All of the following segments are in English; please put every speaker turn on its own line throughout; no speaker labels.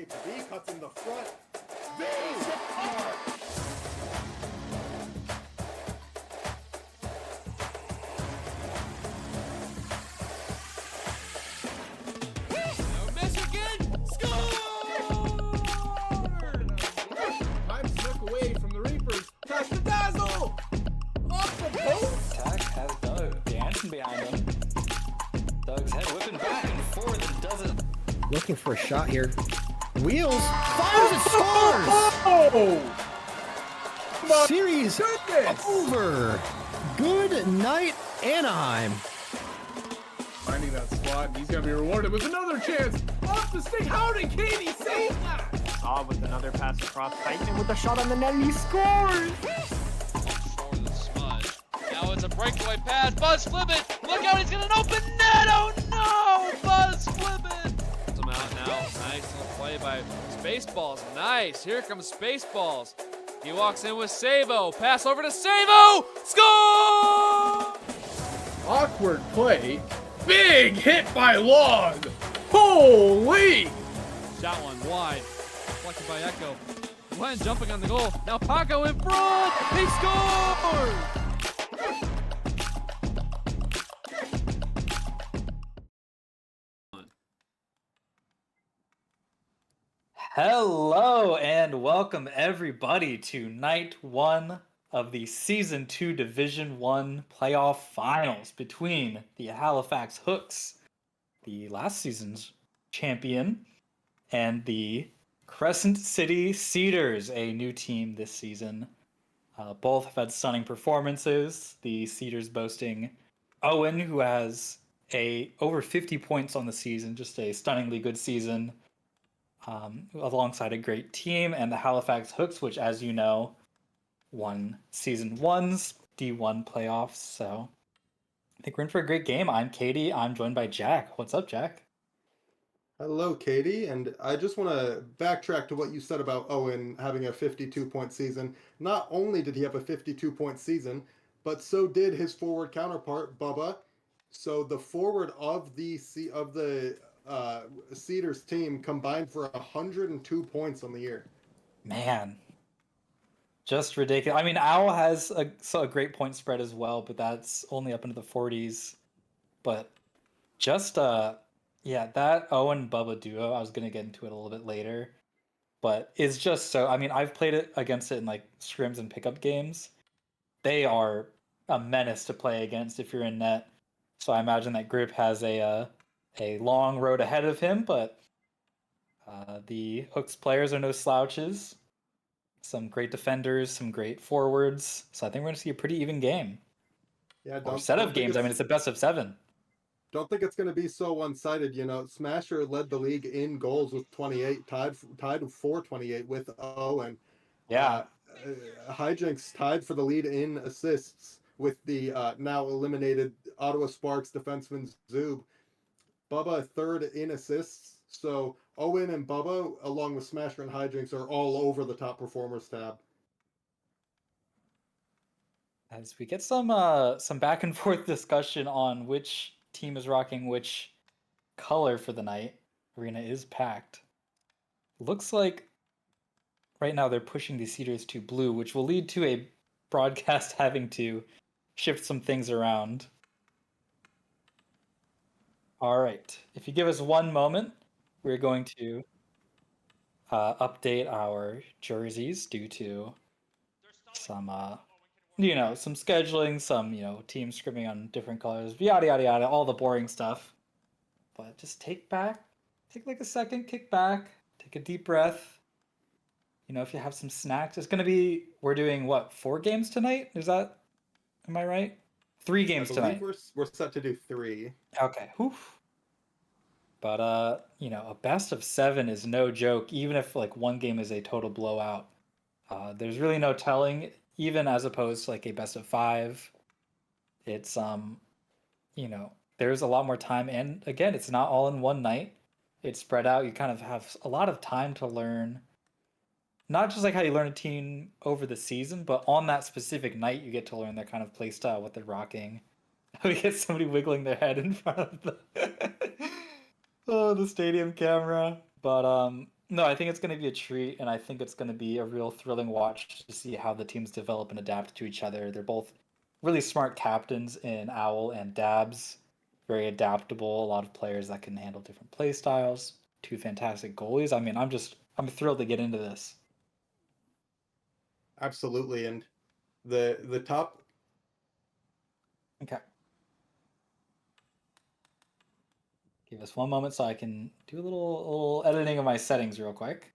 away. B cuts in the front. B!
Michigan score!
Time snuck away from the Reapers. Touch the dazzle! Off the post!
Attack has Doug dancing behind him. Doug's head whipping back and forth and doesn't.
Looking for a shot here. Wheels fires and scores!
Oh! My
Series
goodness!
over. Good night, Anaheim.
Finding that spot, he's gonna be rewarded with another chance. Off the stick. How did Katie save that?
Saw with another pass across Titan with a shot on the net and he scores!
For the smudge. Now it's a breakaway pass. Buzz flip it. Look out, he's got an open net. Oh no! Buzz flip it. Puts him out now. Nice little play by Spaceballs. Nice. Here comes Spaceballs. He walks in with Savo. Pass over to Savo. Score!
Awkward play. Big hit by Log. Holy!
Shot one wide. Deflected by Echo. Glenn jumping on the goal. Now Paco in front. He scores!
Hello and welcome everybody to night one of the Season 2 Division 1 playoff finals between the Halifax Hooks, the last season's champion, and the Crescent City Cedars, a new team this season. Both have had stunning performances. The Cedars boasting Owen, who has over 50 points on the season, just a stunningly good season. Alongside a great team, and the Halifax Hooks, which, as you know, won Season 1's D1 playoffs. So I think we're in for a great game. I'm Katie. I'm joined by Jack. What's up, Jack?
Hello, Katie, and I just want to backtrack to what you said about Owen having a 52-point season. Not only did he have a 52-point season, but so did his forward counterpart, Bubba. So the forward of the Cedars team combined for 102 points on the year.
Man, just ridiculous. I mean, Owl has a great point spread as well, but that's only up into the 40s. But just yeah, that Owen Bubba duo, I was gonna get into it a little bit later, but it's just so. I mean, I've played it against it in like scrims and pickup games. They are a menace to play against if you're in net. So I imagine that Grip has a long road ahead of him, but the Hooks players are no slouches. Some great defenders, some great forwards. So I think we're going to see a pretty even game.
Yeah,
Or set of games. I mean, it's a best of 7.
Don't think it's going to be so one-sided. You know, Smasher led the league in goals with 28, tied for 28 with Owen.
Yeah.
Hijinks tied for the lead in assists with the now eliminated Ottawa Sparks defenseman Zub. Bubba third in assists. So Owen and Bubba, along with Smasher and Hijinks, are all over the top performers tab.
As we get some back and forth discussion on which team is rocking which color for the night. Arena is packed. Looks like right now they're pushing the Cedars to blue, which will lead to a broadcast having to shift some things around. All right. If you give us one moment, we're going to update our jerseys due to some some scheduling, some team scrimming on different colors, yada yada yada, all the boring stuff. But just take like a second, kick back, take a deep breath. If you have some snacks, we're doing what, 4 games tonight? Am I right? 3 games tonight.
We're set to do 3.
Okay. Oof. But a best of 7 is no joke, even if like one game is a total blowout. There's really no telling, even as opposed to like a best of 5. It's there's a lot more time, and again, it's not all in one night. It's spread out. You kind of have a lot of time to learn, not just like how you learn a team over the season, but on that specific night you get to learn their kind of play style, what they're rocking. We get somebody wiggling their head in front of the the stadium camera. But No, I think it's going to be a treat, and I think it's going to be a real thrilling watch to see how the teams develop and adapt to each other. They're both really smart captains in Owl and Dabs, very adaptable. A lot of players that can handle different play styles. Two fantastic goalies. I mean, I'm thrilled to get into this.
Absolutely, and the top.
Okay. Give us one moment so I can do a little editing of my settings real quick.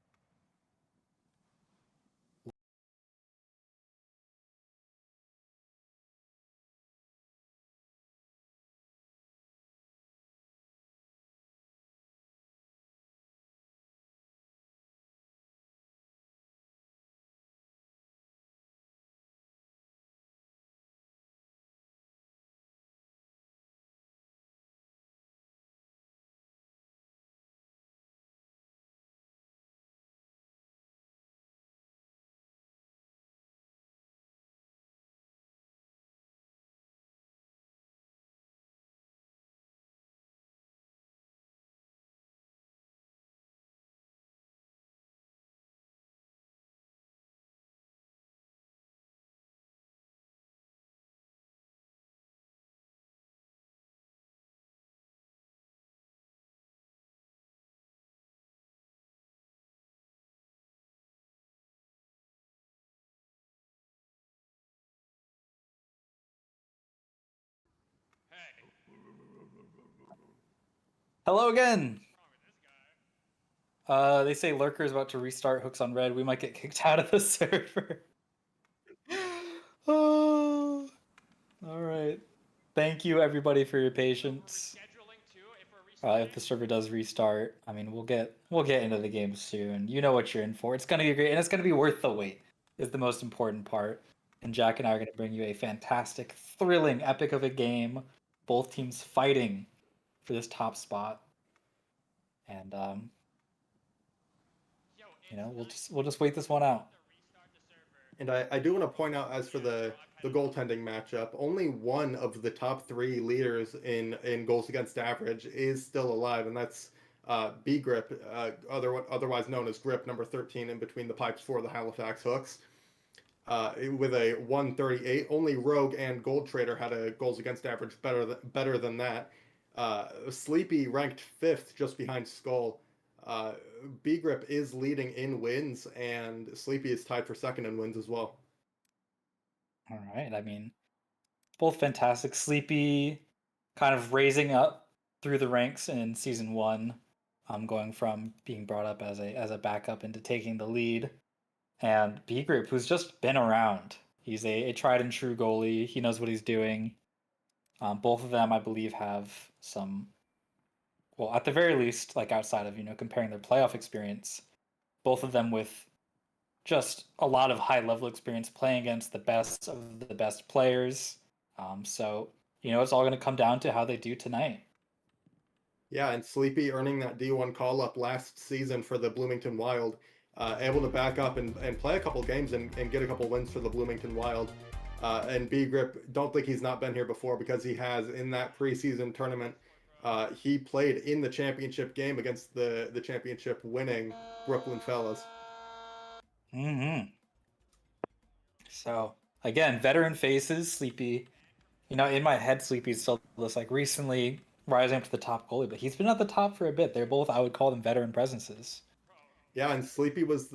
Hello again. They say Lurker is about to restart Hooks on Red. We might get kicked out of the server. Oh, all right. Thank you everybody for your patience. If the server does restart, I mean, we'll get into the game soon. You know what you're in for. It's gonna be great, and it's gonna be worth the wait. Is the most important part. And Jack and I are gonna bring you a fantastic, thrilling, epic of a game. Both teams fighting for this top spot, and we'll just wait this one out.
And I do want to point out, as for the goaltending matchup, only one of the top three leaders in goals against average is still alive, and that's B Grip, otherwise known as Grip, number 13 in between the pipes for the Halifax Hooks, with a 138. Only Rogue and Gold Trader had a goals against average better than that. Sleepy ranked fifth, just behind Skull. Uh, B Grip is leading in wins, and Sleepy is tied for second in wins as well.
All right. I mean, both fantastic. Sleepy, kind of raising up through the ranks in season one, going from being brought up as a backup into taking the lead. And B Group, who's just been around. He's a tried and true goalie. He knows what he's doing. Both of them, I believe, have some, well, at the very least, like outside of comparing their playoff experience, both of them with just a lot of high level experience playing against the best of the best players. So it's all going to come down to how they do tonight.
Yeah, and Sleepy earning that D1 call up last season for the Bloomington Wild, able to back up and play a couple games and get a couple wins for the Bloomington Wild. And B Grip, don't think he's not been here before, because he has in that preseason tournament. He played in the championship game against the championship winning Brooklyn Fellas.
Mm-hmm. So again, veteran faces, Sleepy. In my head, Sleepy's still this like recently rising up to the top goalie, but he's been at the top for a bit. They're both, I would call them, veteran presences.
Yeah, and Sleepy was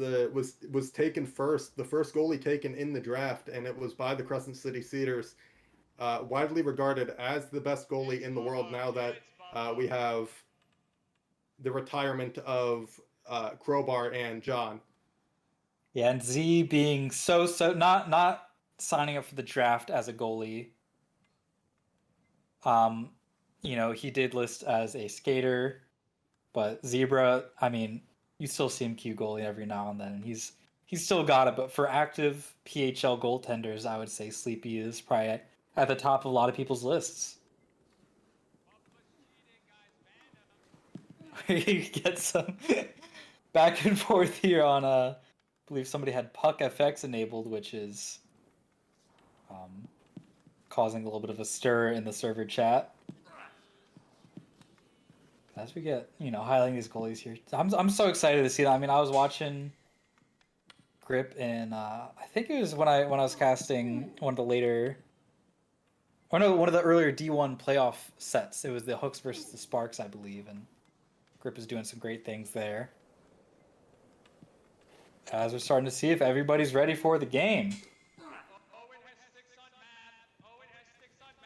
taken first, the first goalie taken in the draft, and it was by the Crescent City Cedars, widely regarded as the best goalie in the world now that we have the retirement of Crowbar and John.
Yeah, and Z being so not signing up for the draft as a goalie. Um, he did list as a skater, but Zebra, I mean, you still see him Q goalie every now and then, and he's still got it. But for active PHL goaltenders, I would say Sleepy is probably at the top of a lot of people's lists. You get some back and forth here on I believe somebody had Puck FX enabled, which is causing a little bit of a stir in the server chat. As we get, highlighting these goalies here, I'm so excited to see that. I mean, I was watching Grip in I think it was when I was casting one of the later, or no, one of the earlier D1 playoff sets. It was the Hooks versus the Sparks, I believe, and Grip is doing some great things there. As we're starting to see if everybody's ready for the game.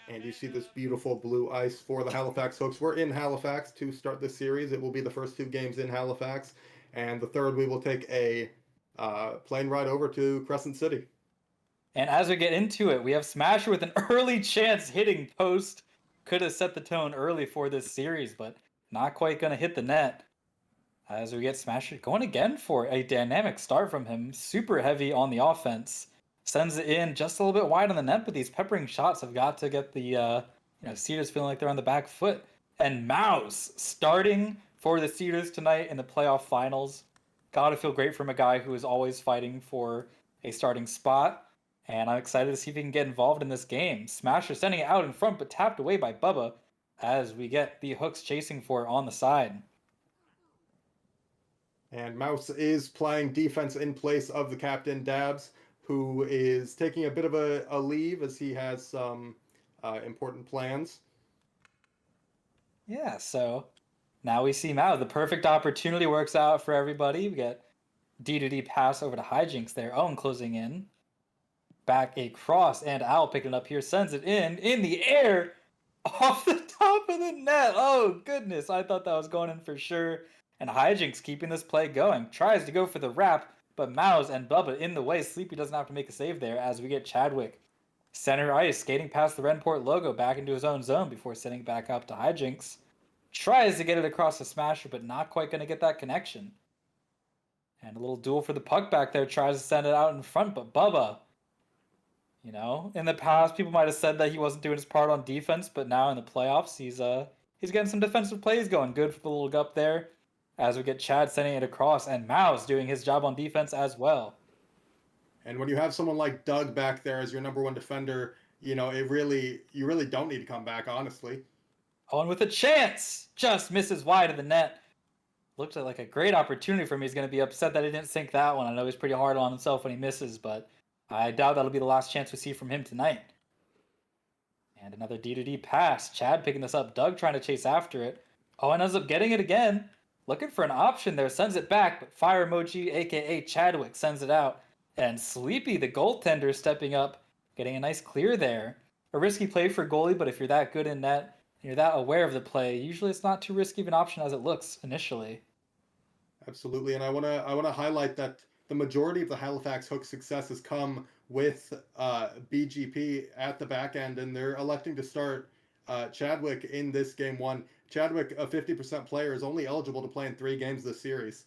And you see this beautiful blue ice for the Halifax Hooks. We're in Halifax to start this series. It will be the first 2 games in Halifax, and the third we will take a plane ride over to Crescent City.
And as we get into it, we have Smasher with an early chance hitting post. Could have set the tone early for this series, but not quite going to hit the net. As we get Smasher going again for a dynamic start from him. Super heavy on the offense. Sends it in just a little bit wide on the net, but these peppering shots have got to get the Cedars feeling like they're on the back foot. And Mouse starting for the Cedars tonight in the playoff finals. Gotta feel great from a guy who is always fighting for a starting spot. And I'm excited to see if he can get involved in this game. Smasher sending it out in front, but tapped away by Bubba as we get the Hooks chasing for it on the side.
And Mouse is playing defense in place of the captain, Dabs, who is taking a bit of a leave as he has some important plans.
Yeah, so now we see Mao. The perfect opportunity works out for everybody. We get D-to-D pass over to Hijinks there. Owen closing in. Back across, and Owl picking it up here. Sends it in the air off the top of the net. Oh, goodness. I thought that was going in for sure. And Hijinks keeping this play going. Tries to go for the wrap, but Mouse and Bubba in the way. Sleepy doesn't have to make a save there as we get Chadwick. Center ice, skating past the Renport logo back into his own zone before sending it back up to Hijinks. Tries to get it across the Smasher, but not quite going to get that connection. And a little duel for the puck back there. Tries to send it out in front, but Bubba, in the past, people might have said that he wasn't doing his part on defense, but now in the playoffs, he's getting some defensive plays going. Good for the little gup there. As we get Chad sending it across, and Mouse doing his job on defense as well.
And when you have someone like Doug back there as your number 1 defender, you really don't need to come back, honestly.
Owen with a chance, just misses wide of the net. Looked like a great opportunity for him. He's going to be upset that he didn't sink that one. I know he's pretty hard on himself when he misses, but I doubt that'll be the last chance we see from him tonight. And another D-to-D pass. Chad picking this up. Doug trying to chase after it. Owen ends up getting it again. Looking for an option there. Sends it back, but fire emoji, a.k.a. Chadwick, sends it out. And Sleepy, the goaltender, stepping up, getting a nice clear there. A risky play for goalie, but if you're that good in net, and you're that aware of the play, usually it's not too risky of an option as it looks initially.
Absolutely, and I wanna highlight that the majority of the Halifax Hook success has come with BGP at the back end, and they're electing to start Chadwick in this game 1. Chadwick, a 50% player, is only eligible to play in 3 games this series.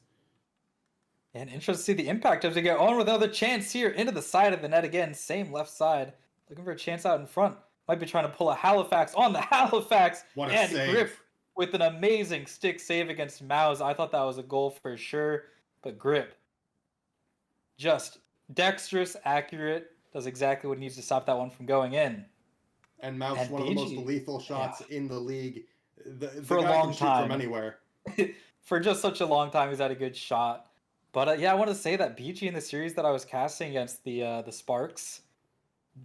And interesting to see the impact as we get on with another chance here into the side of the net again. Same left side. Looking for a chance out in front. Might be trying to pull a Halifax on the Halifax.
What a
and
save.
Grip with an amazing stick save against Mouse. I thought that was a goal for sure. But Grip, just dexterous, accurate, does exactly what needs to stop that one from going in.
And Mouse,
And
one of the most
BG,
lethal shots in the league. The
For a
guy
long
can shoot
time.
from anywhere.
For just such a long time, he's had a good shot. But I want to say that BG in the series that I was casting against the Sparks,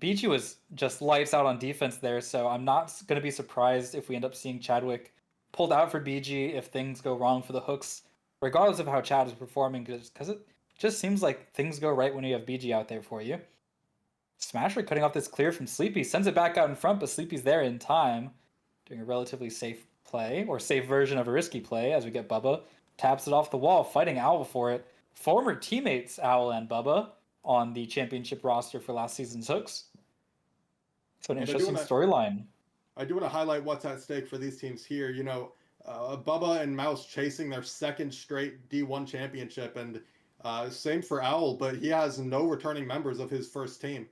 BG was just lights out on defense there, so I'm not going to be surprised if we end up seeing Chadwick pulled out for BG if things go wrong for the Hooks, regardless of how Chad is performing, because it just seems like things go right when you have BG out there for you. Smasher cutting off this clear from Sleepy, sends it back out in front, but Sleepy's there in time, doing a relatively safe play, or safe version of a risky play as we get Bubba. Taps it off the wall, fighting Owl for it. Former teammates Owl and Bubba on the championship roster for last season's Hooks. So an interesting storyline.
I do want to highlight what's at stake for these teams here. Bubba and Mouse chasing their 2nd straight D1 championship, and same for Owl, but he has no returning members of his first team.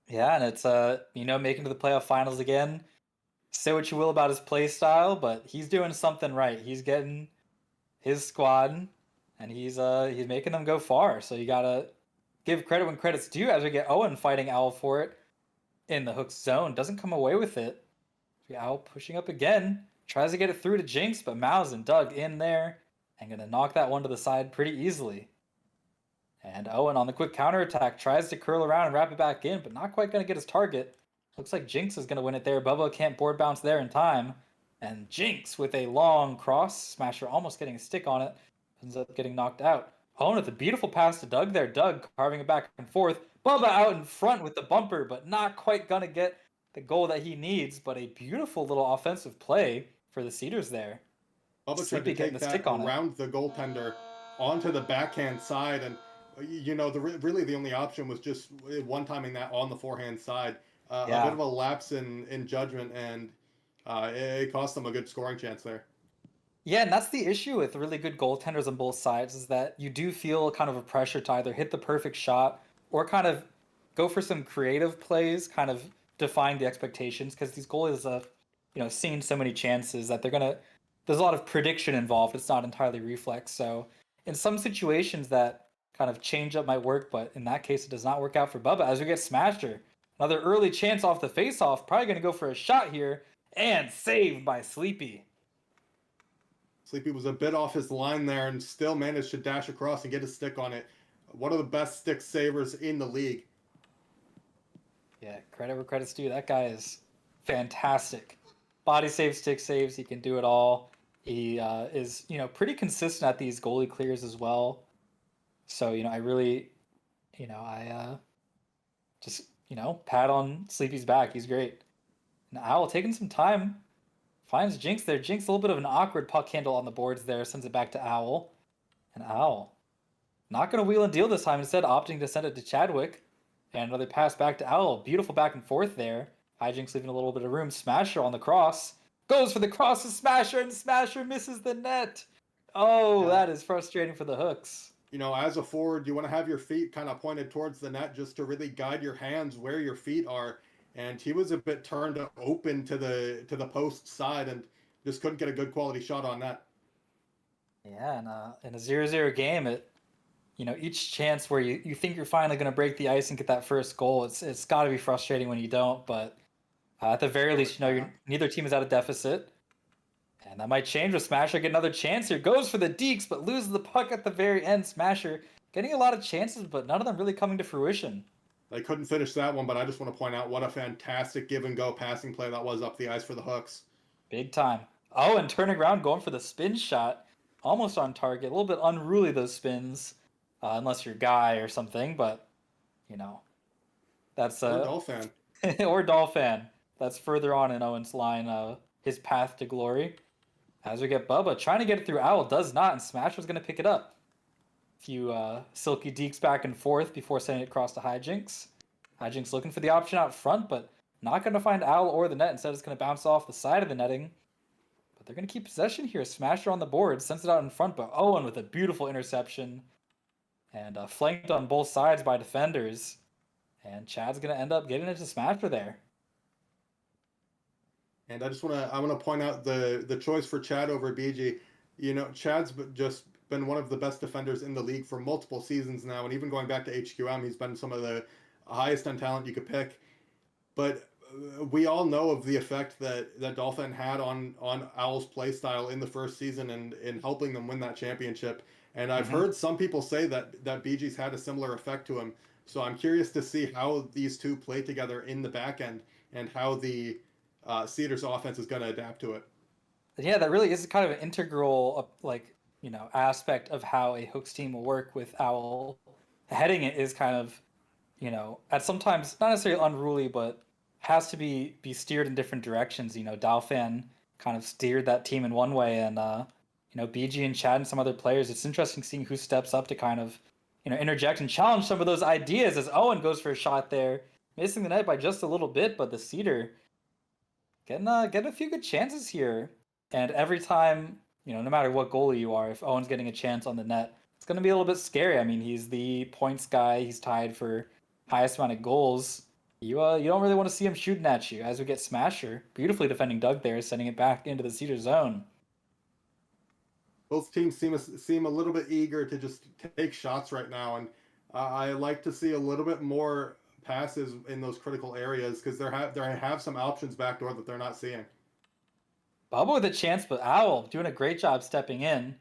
Yeah, and it's making to the playoff finals again. Say what you will about his play style, but he's doing something right. He's getting his squad, and he's making them go far. So you gotta give credit when credit's due. As we get Owen fighting Owl for it in the Hooks zone, doesn't come away with it. Owl pushing up again, Tries to get it through to Jinx, but Mouse and Doug in there and going to knock that one to the side pretty easily. And Owen on the quick counterattack tries to curl around and wrap it back in, but not quite going to get his target. Looks like Jinx is going to win it there. Bubba can't board bounce there in time. And Jinx with a long cross smasher almost getting a stick on it. Ends up getting knocked out. Owen with a beautiful pass to Doug there. Doug carving it back and forth. Bubba out in front with the bumper, but not quite going to get the goal that he needs. But a beautiful little offensive play for the Cedars there.
Bubba tried
Sleepy
to
getting
take
the
that
stick on it.
around the goaltender onto the backhand side, and really the only option was just one-timing that on the forehand side. A
Yeah.
bit of a lapse in judgment, and it cost them a good scoring chance there.
Yeah, and that's the issue with really good goaltenders on both sides is that you do feel kind of a pressure to either hit the perfect shot or kind of go for some creative plays, kind of define the expectations because these goalies have, seen so many chances that there's a lot of prediction involved. It's not entirely reflex. So in some situations that kind of change up might work, but in that case it does not work out for Bubba as we get Smasher. Another early chance off the face-off, probably going to go for a shot here and saved by Sleepy.
Sleepy was a bit off his line there and still managed to dash across and get a stick on it. One of the best stick savers in the league.
Yeah, credit where credit's due. That guy is fantastic. Body saves, stick saves, he can do it all. He is, pretty consistent at these goalie clears as well. So, I really, I just, pat on Sleepy's back. He's great. And Owl taking some time. Finds Jinx there. Jinx, a little bit of an awkward puck handle on the boards there. Sends it back to Owl. And Owl, not going to wheel and deal this time. Instead, opting to send it to Chadwick. And another pass back to Owl. Beautiful back and forth there. Hijinks leaving a little bit of room. Smasher on the cross. Goes for the cross to Smasher, and Smasher misses the net. Oh,
Yeah.
that is frustrating for the Hooks.
As a forward, you want to have your feet kind of pointed towards the net just to really guide your hands where your feet are. And he was a bit turned open to the post side and just couldn't get a good quality shot on that.
Yeah, and in a 0-0 game, each chance where you think you're finally going to break the ice and get that first goal, it's got to be frustrating when you don't. But at the very least, neither team is at a deficit. And that might change with Smasher. Get another chance here. Goes for the Deeks, but loses the puck at the very end. Smasher getting a lot of chances, but none of them really coming to fruition.
They couldn't finish that one, but I just want to point out what a fantastic give-and-go passing play that was up the ice for the Hooks.
Big time. Oh, and turning around, going for the spin shot. Almost on target. A little bit unruly, those spins. Unless you're Guy or something, but, that's...
Or Dolphin.
or Dolphin. That's further on in Owen's line, his path to glory. As we get Bubba, trying to get it through Owl, does not, and Smash was going to pick it up. A few silky deeks back and forth before sending it across to Hijinks. Hijinks looking for the option out front, but not going to find Owl or the net. Instead, it's going to bounce off the side of the netting. But they're going to keep possession here. Smasher on the board, sends it out in front, but Owen with a beautiful interception. And flanked on both sides by defenders. And Chad's going to end up getting it to Smasher there.
And I want to point out the choice for Chad over BG. Chad's just been one of the best defenders in the league for multiple seasons now, and even going back to HQM, he's been some of the highest end talent you could pick. But we all know of the effect that Dolphin had on Owl's play style in the first season and in helping them win that championship. And I've heard some people say that BG's had a similar effect to him. So I'm curious to see how these two play together in the back end and how the Cedars offense is going to adapt to it.
Yeah, that really is kind of an integral, aspect of how a Hooks team will work with Owl. Heading it is kind of, at sometimes not necessarily unruly, but has to be steered in different directions. Dalfan kind of steered that team in one way, and BG and Chad and some other players. It's interesting seeing who steps up to kind of, interject and challenge some of those ideas. As Owen goes for a shot there, missing the net by just a little bit, but the Cedar getting a few good chances here. And every time, no matter what goalie you are, if Owen's getting a chance on the net, it's going to be a little bit scary. I mean, he's the points guy. He's tied for highest amount of goals. You don't really want to see him shooting at you. As we get Smasher, beautifully defending Doug there, sending it back into the Cedar zone.
Both teams seem a little bit eager to just take shots right now, and I like to see a little bit more passes in those critical areas because they have some options backdoor that they're not seeing.
Bubba with a chance, but Owl doing a great job stepping in.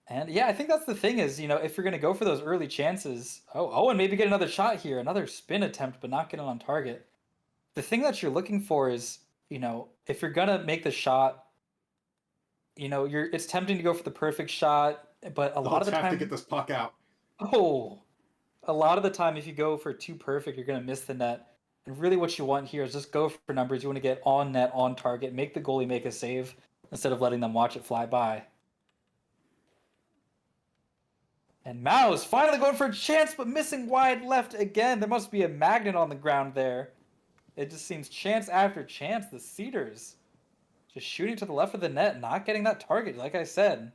And yeah, I think that's the thing is, if you're going to go for those early chances, Owen maybe get another shot here, another spin attempt, but not get it on target. The thing that you're looking for is, if you're going to make the shot, it's tempting to go for the perfect shot, but a
The
lot of
Hooks
the
have to
time,
get this puck out.
a lot of the time, if you go for too perfect, you're going to miss the net. And really what you want here is just go for numbers. You want to get on net, on target, make the goalie make a save instead of letting them watch it fly by. And Mao's finally going for a chance, but missing wide left again. There must be a magnet on the ground there. It just seems chance after chance. The Cedars just shooting to the left of the net, not getting that target, like I said.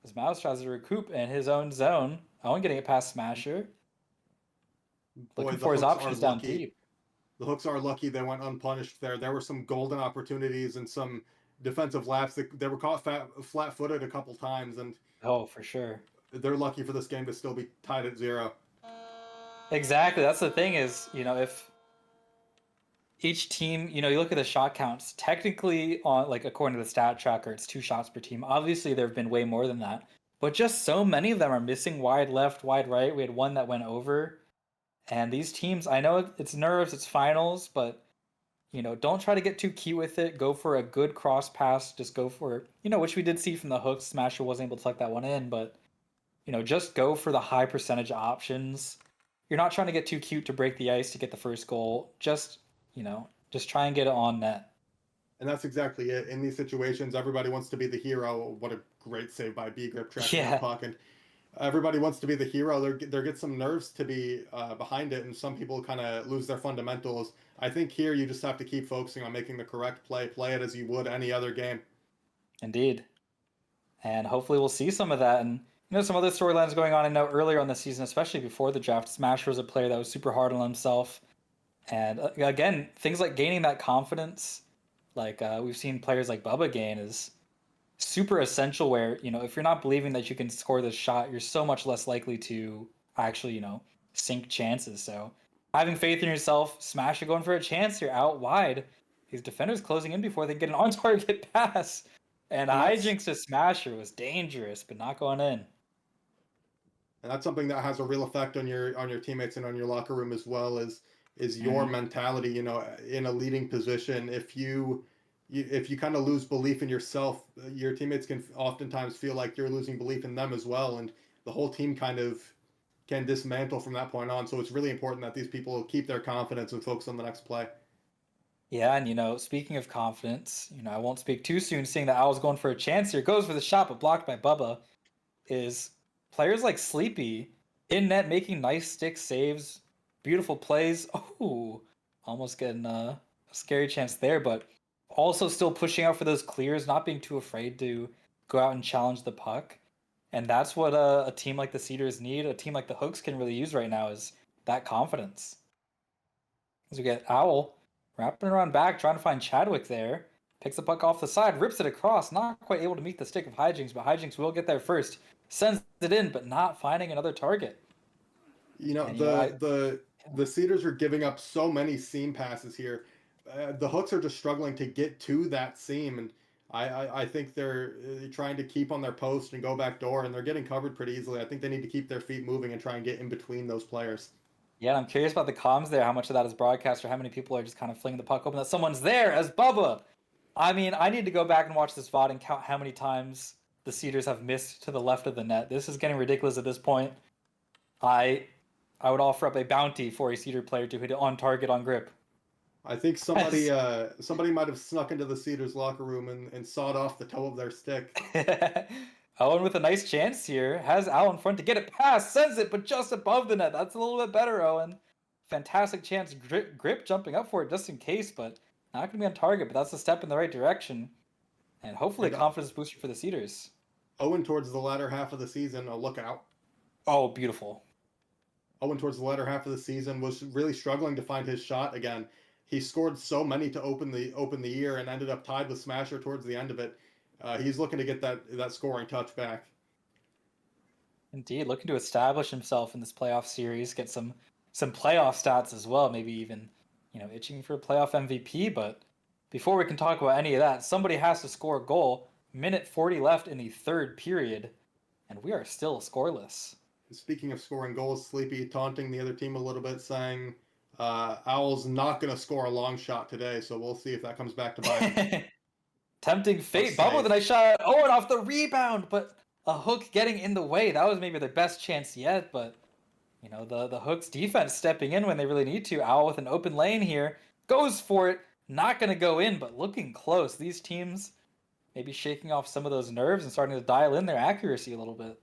As Mao's tries to recoup in his own zone. Owen getting it past Smasher.
Boy,
Looking
the
for his
Hooks
options
are
down
lucky.
deep.
The Hooks are lucky they went unpunished there. There were some golden opportunities and some defensive laps that they were caught flat-footed a couple times, and
Oh, for sure.
they're lucky for this game to still be tied at 0.
Exactly. That's the thing is, if each team, you look at the shot counts, technically on according to the stat tracker, it's 2 shots per team. Obviously, there have been way more than that. But just so many of them are missing wide left, wide right. We had one that went over. And these teams, I know it's nerves, it's finals, but don't try to get too cute with it. Go for a good cross pass. Just go for, which we did see from the Hooks. Smasher wasn't able to tuck that one in, but just go for the high percentage options. You're not trying to get too cute to break the ice to get the first goal. Just try and get it on net.
And that's exactly it. In these situations, everybody wants to be the hero. What a great save by B Grip tracking the puck. And everybody wants to be the hero. There get some nerves to be behind it, and some people kind of lose their fundamentals. I think here you just have to keep focusing on making the correct play it as you would any other game.
Indeed. And hopefully we'll see some of that. And some other storylines going on. I know earlier on the season, especially before the draft, Smasher was a player that was super hard on himself. And again, things like gaining that confidence, we've seen players like Bubba gain, is super essential where, if you're not believing that you can score this shot, you're so much less likely to actually, sink chances. So having faith in yourself, Smasher going for a chance, you're out wide. These defenders closing in before they get an on-target pass. And hijinks to Smasher was dangerous, but not going in.
And that's something that has a real effect on your teammates and on your locker room as well, is your mentality, in a leading position. If you kind of lose belief in yourself, your teammates can oftentimes feel like you're losing belief in them as well, and the whole team kind of can dismantle from that point on. So it's really important that these people keep their confidence and focus on the next play.
Yeah, and speaking of confidence, I won't speak too soon, seeing that Owl's going for a chance here, goes for the shot, but blocked by Bubba, is players like Sleepy in net making nice stick saves, beautiful plays. Oh, almost getting a scary chance there, but also still pushing out for those clears, not being too afraid to go out and challenge the puck. And that's what a team like the Cedars need, a team like the Hooks can really use right now, is that confidence. As we get Owl wrapping around back, trying to find Chadwick there. Picks the puck off the side, rips it across, not quite able to meet the stick of Hijinks, but Hijinks will get there first. Sends it in, but not finding another target.
The Cedars are giving up so many seam passes here. The Hooks are just struggling to get to that seam, and I think they're trying to keep on their post and go back door, and they're getting covered pretty easily. I think they need to keep their feet moving and try and get in between those players.
Yeah, I'm curious about the comms there, how much of that is broadcast or how many people are just kind of flinging the puck open that someone's there as Bubba. I mean, I need to go back and watch this VOD and count how many times the Cedars have missed to the left of the net. This is getting ridiculous at this point. I would offer up a bounty for a Cedar player to hit it on target on grip.
I think somebody might have snuck into the Cedars locker room and sawed off the toe of their stick.
Owen with a nice chance here. Has Al in front to get it past. Sends it, but just above the net. That's a little bit better, Owen. Fantastic chance. Grip jumping up for it just in case, but not going to be on target. But that's a step in the right direction. And hopefully a confidence booster for the Cedars.
Owen towards the latter half of the season. A lookout.
Oh, beautiful.
Owen towards the latter half of the season was really struggling to find his shot again. He scored so many to open the year and ended up tied with Smasher towards the end of it. He's looking to get that scoring touch back.
Indeed, looking to establish himself in this playoff series, get some playoff stats as well. Maybe even itching for a playoff MVP. But before we can talk about any of that, somebody has to score a goal. Minute 40 left in the third period, and we are still scoreless.
Speaking of scoring goals, Sleepy taunting the other team a little bit, saying Owl's not going to score a long shot today, so we'll see if that comes back to bite him.
Tempting fate.
Let's
Bubba with a
save.
nice shot. Owen off the rebound, but a Hook getting in the way. That was maybe their best chance yet, but you know, the Hook's defense stepping in when they really need to. Owl with an open lane here. Goes for it. Not going to go in, but looking close. These teams maybe shaking off some of those nerves and starting to dial in their accuracy a little bit.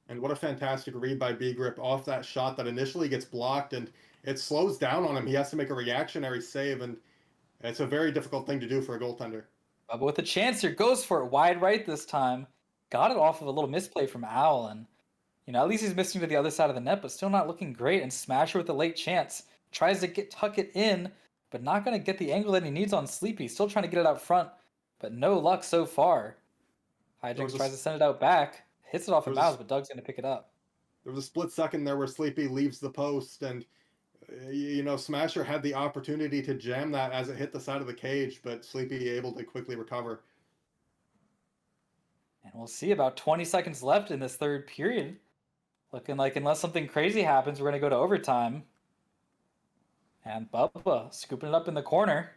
And what a fantastic read by B Grip off that shot that initially gets blocked, and it slows down on him. He has to make a reactionary save, and it's a very difficult thing to do for a goaltender.
Bubba with a chance here. Goes for it wide right this time. Got it off of a little misplay from Owl, and you know, at least he's missing to the other side of the net, but still not looking great. And Smasher with a late chance. Tries to tuck it in, but not going to get the angle that he needs on Sleepy. Still trying to get it out front, but no luck so far. Hijinks tries to send it out back. Hits it off of Mouse, but Doug's going to pick it up.
There was a split second there where Sleepy leaves the post, and you know, Smasher had the opportunity to jam that as it hit the side of the cage, but Sleepy able to quickly recover.
And we'll see, about 20 seconds left in this third period. Looking like unless something crazy happens, we're going to go to overtime. And Bubba scooping it up in the corner.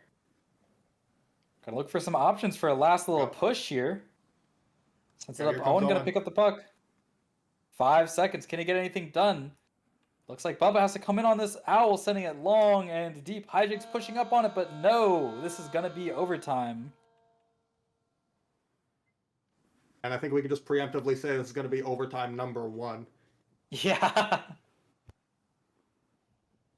Gonna look for some options for a last little push here. Sends it up. Owen gonna pick up the puck. 5 seconds. Can he get anything done? Looks like Bubba has to come in on this. Owl sending it long and deep. Hijinks pushing up on it, but no. This is gonna be overtime.
And I think we can just preemptively say this is going to be overtime number 1.
Yeah.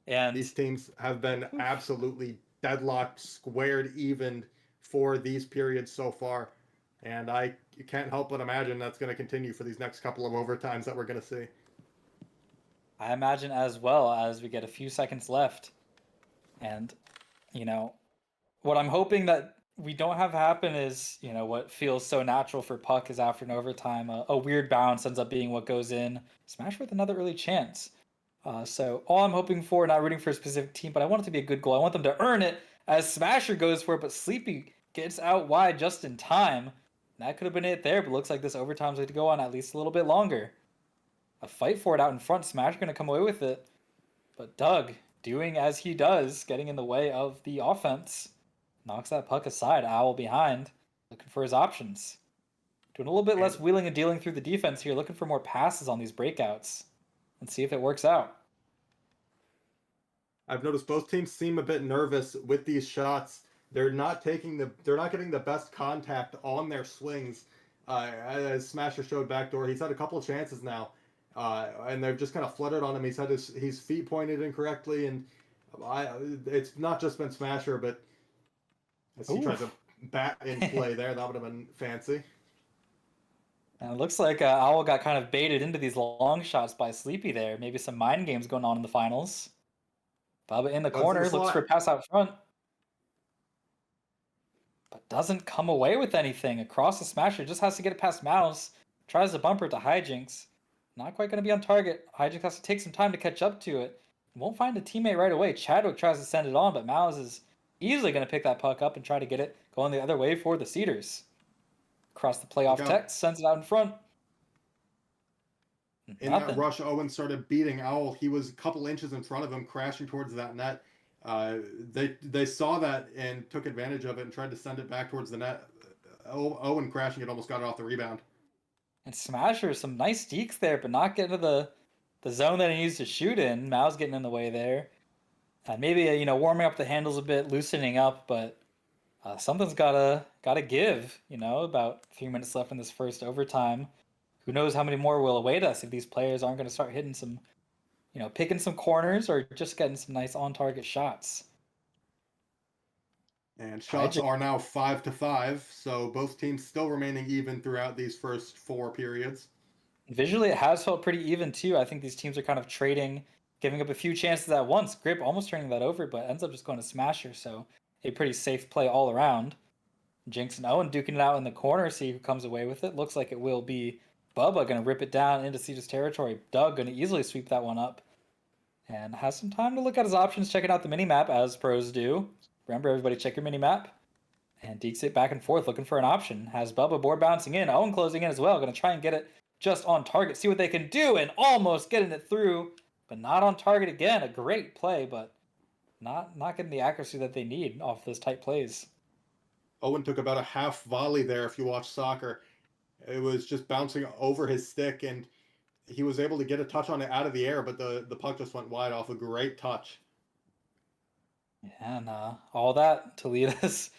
And
these teams have been absolutely deadlocked, squared even for these periods so far. And I can't help but imagine that's going to continue for these next couple of overtimes that we're going to see.
I imagine as well, as we get a few seconds left. And, you know, what I'm hoping that we don't have happen is, you know, what feels so natural for puck is after an overtime, a weird bounce ends up being what goes in. Smash with another early chance. So all I'm hoping for, not rooting for a specific team, but I want it to be a good goal. I want them to earn it as Smasher goes for it, but Sleepy gets out wide just in time. That could have been it there, but looks like this overtime's going to go on at least a little bit longer. A fight for it out in front. Smasher going to come away with it. But Doug, doing as he does, getting in the way of the offense, knocks that puck aside. Owl behind, looking for his options. Doing a little bit less wheeling and dealing through the defense here, looking for more passes on these breakouts. And see if it works out.
I've noticed both teams seem a bit nervous with these shots. They're not getting the best contact on their swings. As Smasher showed backdoor, he's had a couple of chances now, and they've just kind of fluttered on him. He's had his feet pointed incorrectly, and it's not just been Smasher, but as he tries to bat in play there, that would have been fancy.
And it looks like Owl got kind of baited into these long shots by Sleepy there. Maybe some mind games going on in the finals. Bubba in the corner, looks for a pass out front. But doesn't come away with anything. Across the Smasher, just has to get it past Mouse. Tries to bumper to Hijinks. Not quite going to be on target. Hijinks has to take some time to catch up to it. Won't find a teammate right away. Chadwick tries to send it on, but Mouse is easily going to pick that puck up and try to get it going the other way for the Cedars. Across the playoff text, sends it out in front.
In that rush, Owen started beating Owl. He was a couple inches in front of him, crashing towards that net. They saw that and took advantage of it and tried to send it back towards the net. Owen crashing it, almost got it off the rebound.
And Smasher, some nice deeks there, but not getting to the zone that he needs to shoot in. Mao's getting in the way there. And maybe, you know, warming up the handles a bit, loosening up, but something's gotta give. You know, about 3 minutes left in this first overtime. Who knows how many more will await us if these players aren't going to start hitting some, you know, picking some corners or just getting some nice on-target shots.
And shots are now 5-5, so both teams still remaining even throughout these first 4 periods.
Visually, it has felt pretty even, too. I think these teams are kind of trading, giving up a few chances at once. Grip almost turning that over, but ends up just going to Smasher, so a pretty safe play all around. Jinx and Owen duking it out in the corner, see who comes away with it. Looks like it will be Bubba going to rip it down into Cedars territory. Doug going to easily sweep that one up. And has some time to look at his options, checking out the mini-map, as pros do. Remember, everybody, check your mini-map. And Deeks it back and forth, looking for an option. Has Bubba board bouncing in. Owen closing in as well. Going to try and get it just on target. See what they can do. And almost getting it through. But not on target again. A great play, but not getting the accuracy that they need off those tight plays.
Owen took about a half volley there if you watch soccer. It was just bouncing over his stick, and he was able to get a touch on it out of the air, but the puck just went wide off a great touch.
Yeah, and all that to lead us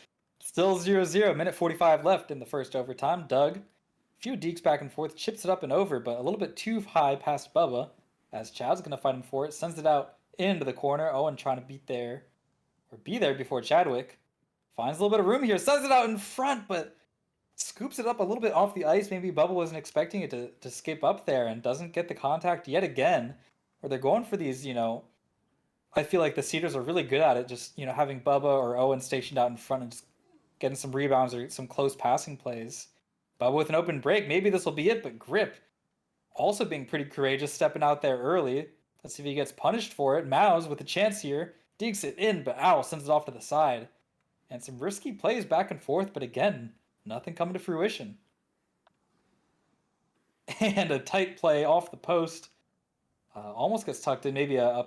still 0-0. Minute 45 left in the first overtime. Doug, a few deeks back and forth, chips it up and over, but a little bit too high past Bubba, as Chad's going to fight him for it. Sends it out into the corner. Owen trying to be there before Chadwick. Finds a little bit of room here. Sends it out in front, but scoops it up a little bit off the ice. Maybe Bubba wasn't expecting it to skip up there and doesn't get the contact yet again. Or they're going for these, I feel like the Cedars are really good at it, just, having Bubba or Owen stationed out in front and just getting some rebounds or some close passing plays. Bubba with an open break. Maybe this will be it, but Grip also being pretty courageous, stepping out there early. Let's see if he gets punished for it. Mouse with a chance here. Digs it in, but Owl sends it off to the side. And some risky plays back and forth, but again, nothing coming to fruition. And a tight play off the post. Almost gets tucked in. Maybe a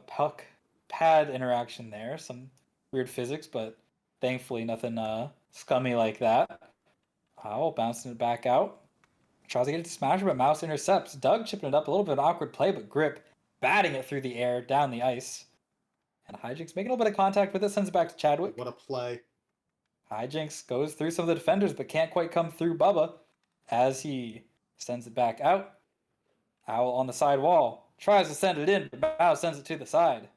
puck pad interaction there. Some weird physics, but thankfully nothing scummy like that. Owl bouncing it back out. Tries to get it to Smasher, but Mouse intercepts. Doug chipping it up. A little bit of an awkward play, but Grip batting it through the air, down the ice. And Hijinks making a little bit of contact with it, sends it back to Chadwick.
What a play.
Hijinks goes through some of the defenders, but can't quite come through Bubba as he sends it back out. Owl on the side wall. Tries to send it in, but Mouse sends it to the side.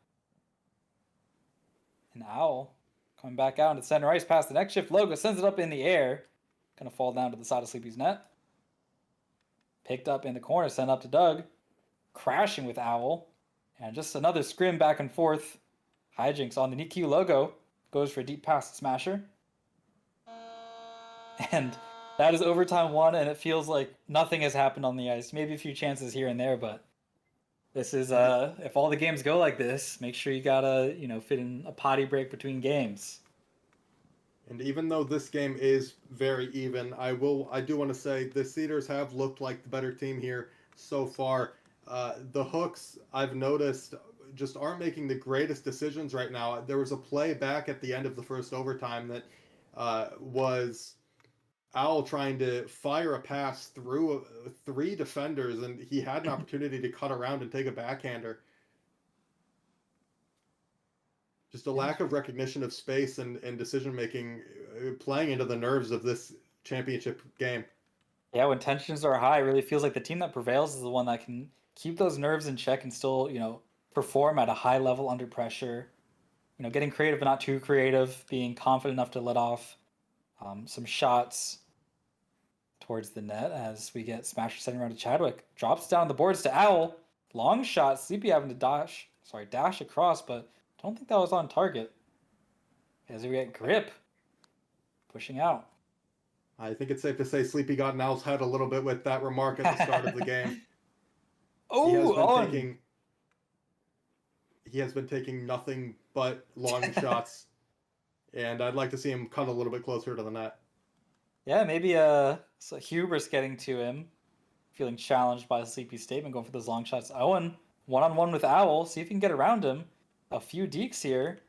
And Owl coming back out into center ice past the next shift logo, sends it up in the air. Gonna fall down to the side of Sleepy's net. Picked up in the corner, sent up to Doug. Crashing with Owl. And just another scrim back and forth. Hijinks on the NQ logo. Goes for a deep pass to Smasher. And that is overtime 1, and it feels like nothing has happened on the ice. Maybe a few chances here and there, but this is, if all the games go like this, make sure you gotta, fit in a potty break between games.
And even though this game is very even, I do want to say the Cedars have looked like the better team here so far. The Hooks, I've noticed, just aren't making the greatest decisions right now. There was a play back at the end of the first overtime that was Owl trying to fire a pass through 3 defenders, and he had an opportunity to cut around and take a backhander. Just a lack of recognition of space and decision making playing into the nerves of this championship game.
Yeah, when tensions are high, it really feels like the team that prevails is the one that can keep those nerves in check and still, perform at a high level under pressure. Getting creative but not too creative, being confident enough to let off some shots towards the net as we get Smasher sending around to Chadwick. Drops down the boards to Owl. Long shot. Sleepy having to dash across, but don't think that was on target. As we get Grip pushing out.
I think it's safe to say Sleepy got in Owl's head a little bit with that remark at the start of the game. He has been taking nothing but long shots, and I'd like to see him cut a little bit closer to the net.
Yeah, maybe so hubris getting to him, feeling challenged by Sleepy's statement, going for those long shots. Owen, one-on-one with Owl, see if he can get around him. A few deeks here.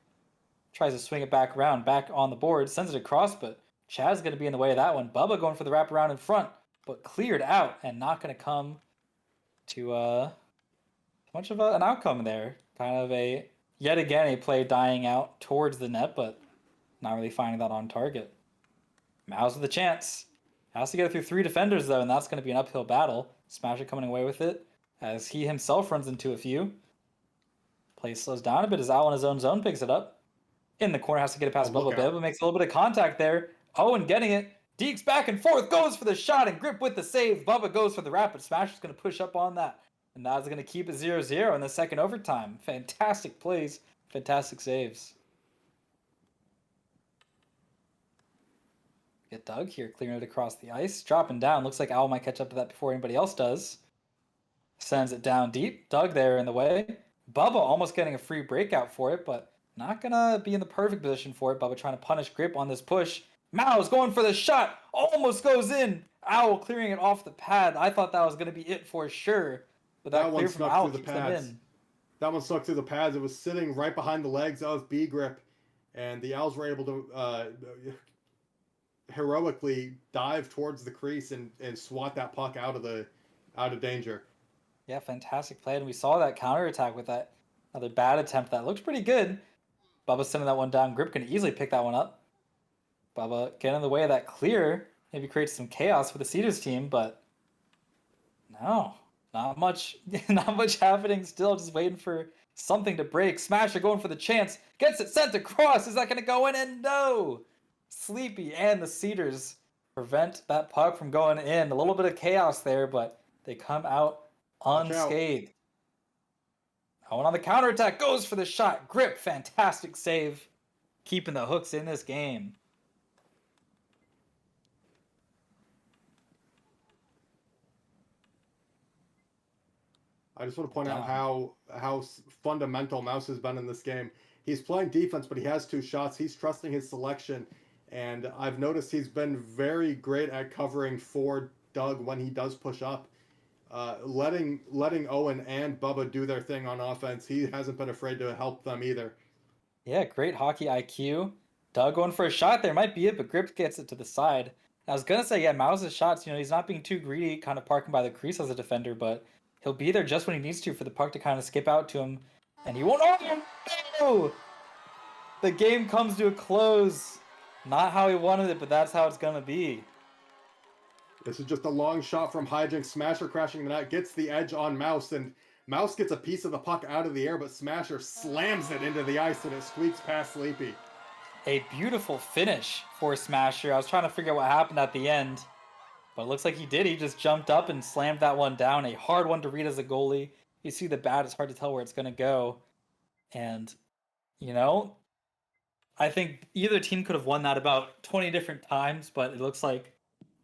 Tries to swing it back around, back on the board, sends it across, but Chad's going to be in the way of that one. Bubba going for the wraparound in front, but cleared out and not going to come to much of an outcome there. Kind of yet again, a play dying out towards the net, but not really finding that on target. Mouse with a chance. Has to get it through 3 defenders, though, and that's going to be an uphill battle. Smasher coming away with it as he himself runs into a few. Play slows down a bit as Owl in his own zone picks it up. In the corner, has to get it past Bubba. Bubba makes a little bit of contact there. Owen getting it. Deeks back and forth, goes for the shot, and Grip with the save. Bubba goes for the wrap, but Smasher's going to push up on that. And that's going to keep it 0-0 in the second overtime. Fantastic plays, fantastic saves. Get Doug here, clearing it across the ice. Dropping down. Looks like Owl might catch up to that before anybody else does. Sends it down deep. Doug there in the way. Bubba almost getting a free breakout for it, but not gonna be in the perfect position for it. Bubba trying to punish Grip on this push. Mao's going for the shot. Almost goes in. Owl clearing it off the pad. I thought that was gonna be it for sure. But that
That one
clear from
snuck
Owl
through the
keeps them
pads.
in.
That one stuck through the pads. It was sitting right behind the legs of B Grip, and the Owls were able to heroically dive towards the crease and swat that puck out of danger.
Yeah, fantastic play. And we saw that counterattack with that another bad attempt that looks pretty good. Bubba sending that one down. Grip can easily pick that one up. Bubba getting in the way of that clear. Maybe creates some chaos for the Cedars team, but no, not much. Not much happening still. Just waiting for something to break. Smasher going for the chance. Gets it sent across. Is that going to go in? And no! Sleepy and the Cedars prevent that puck from going in. A little bit of chaos there, but they come out
Watch out.
unscathed. Owen on the counterattack goes for the shot. Grip, fantastic save. Keeping the Hooks in this game.
I just want to point out
Down.
how fundamental Mouse has been in this game. He's playing defense, but he has 2 shots. He's trusting his selection, and I've noticed he's been very great at covering for Doug when he does push up. Letting Owen and Bubba do their thing on offense. He hasn't been afraid to help them either.
Yeah, great hockey IQ. Doug going for a shot there might be it, but Grip gets it to the side. I was gonna say, yeah, Mouse's shots, he's not being too greedy, kind of parking by the crease as a defender, but he'll be there just when he needs to for the puck to kind of skip out to him, and he won't. Oh, no! The game comes to a close. Not how he wanted it, but that's how it's gonna be.
This is just a long shot from Hijinks. Smasher crashing the net, gets the edge on Mouse, and Mouse gets a piece of the puck out of the air, but Smasher slams it into the ice, and it squeaks past Sleepy.
A beautiful finish for Smasher. I was trying to figure out what happened at the end, but it looks like he did. He just jumped up and slammed that one down. A hard one to read as a goalie. You see the bat, it's hard to tell where it's going to go. And, I think either team could have won that about 20 different times, but it looks like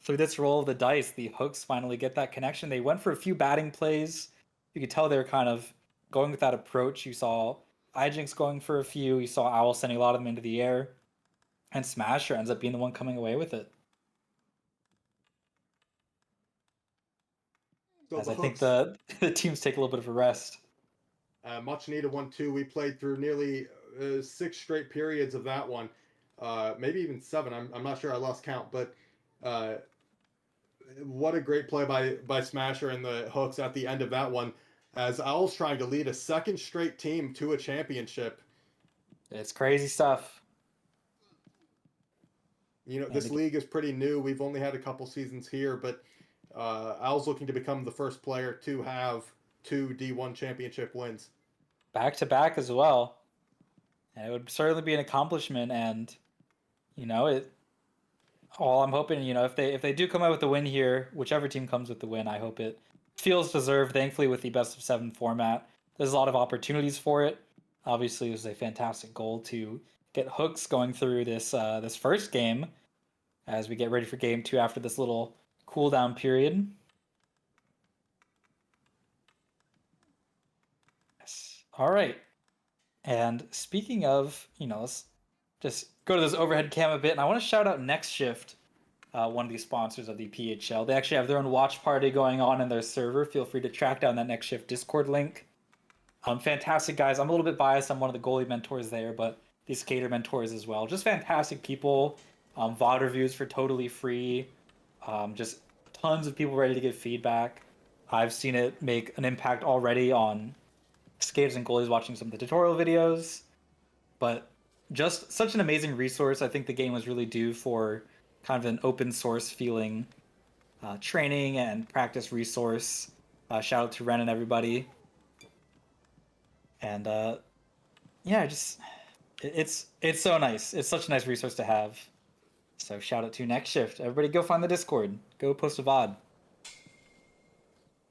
through this roll of the dice, the Hooks finally get that connection. They went for a few batting plays. You could tell they were kind of going with that approach. You saw Ijinks going for a few. You saw Owl sending a lot of them into the air. And Smasher ends up being the one coming away with it.
So
As
the
I think
Hooks,
the teams take a little bit of a rest.
much needed one too. We played through nearly 6 straight periods of that one, maybe even 7. I'm not sure. I lost count, but what a great play by Smasher and the Hooks at the end of that one, as Owls trying to lead a second straight team to a championship.
It's crazy stuff.
This league is pretty new. We've only had a couple seasons here, but Owls looking to become the first player to have 2 D1 championship wins.
Back to back as well. And it would certainly be an accomplishment, and it all I'm hoping, if they do come out with the win here, whichever team comes with the win, I hope it feels deserved. Thankfully, with the best of 7 format, there's a lot of opportunities for it. Obviously, it was a fantastic goal to get Hooks going through this this first game as we get ready for game 2 after this little cool down period. Yes. All right. And speaking of, let's just go to this overhead cam a bit, and I want to shout out Next Shift, one of the sponsors of the PHL. They actually have their own watch party going on in their server. Feel free to track down that Next Shift Discord link. Fantastic guys. I'm a little bit biased. I'm one of the goalie mentors there, but the skater mentors as well. Just fantastic people. VOD reviews for totally free. Just tons of people ready to give feedback. I've seen it make an impact already on skaters and goalies watching some of the tutorial videos. But just such an amazing resource. I think the game was really due for kind of an open source feeling training and practice resource. Shout out to Ren and everybody. And it's so nice. It's such a nice resource to have. So shout out to Next Shift. Everybody go find the Discord. Go post a VOD.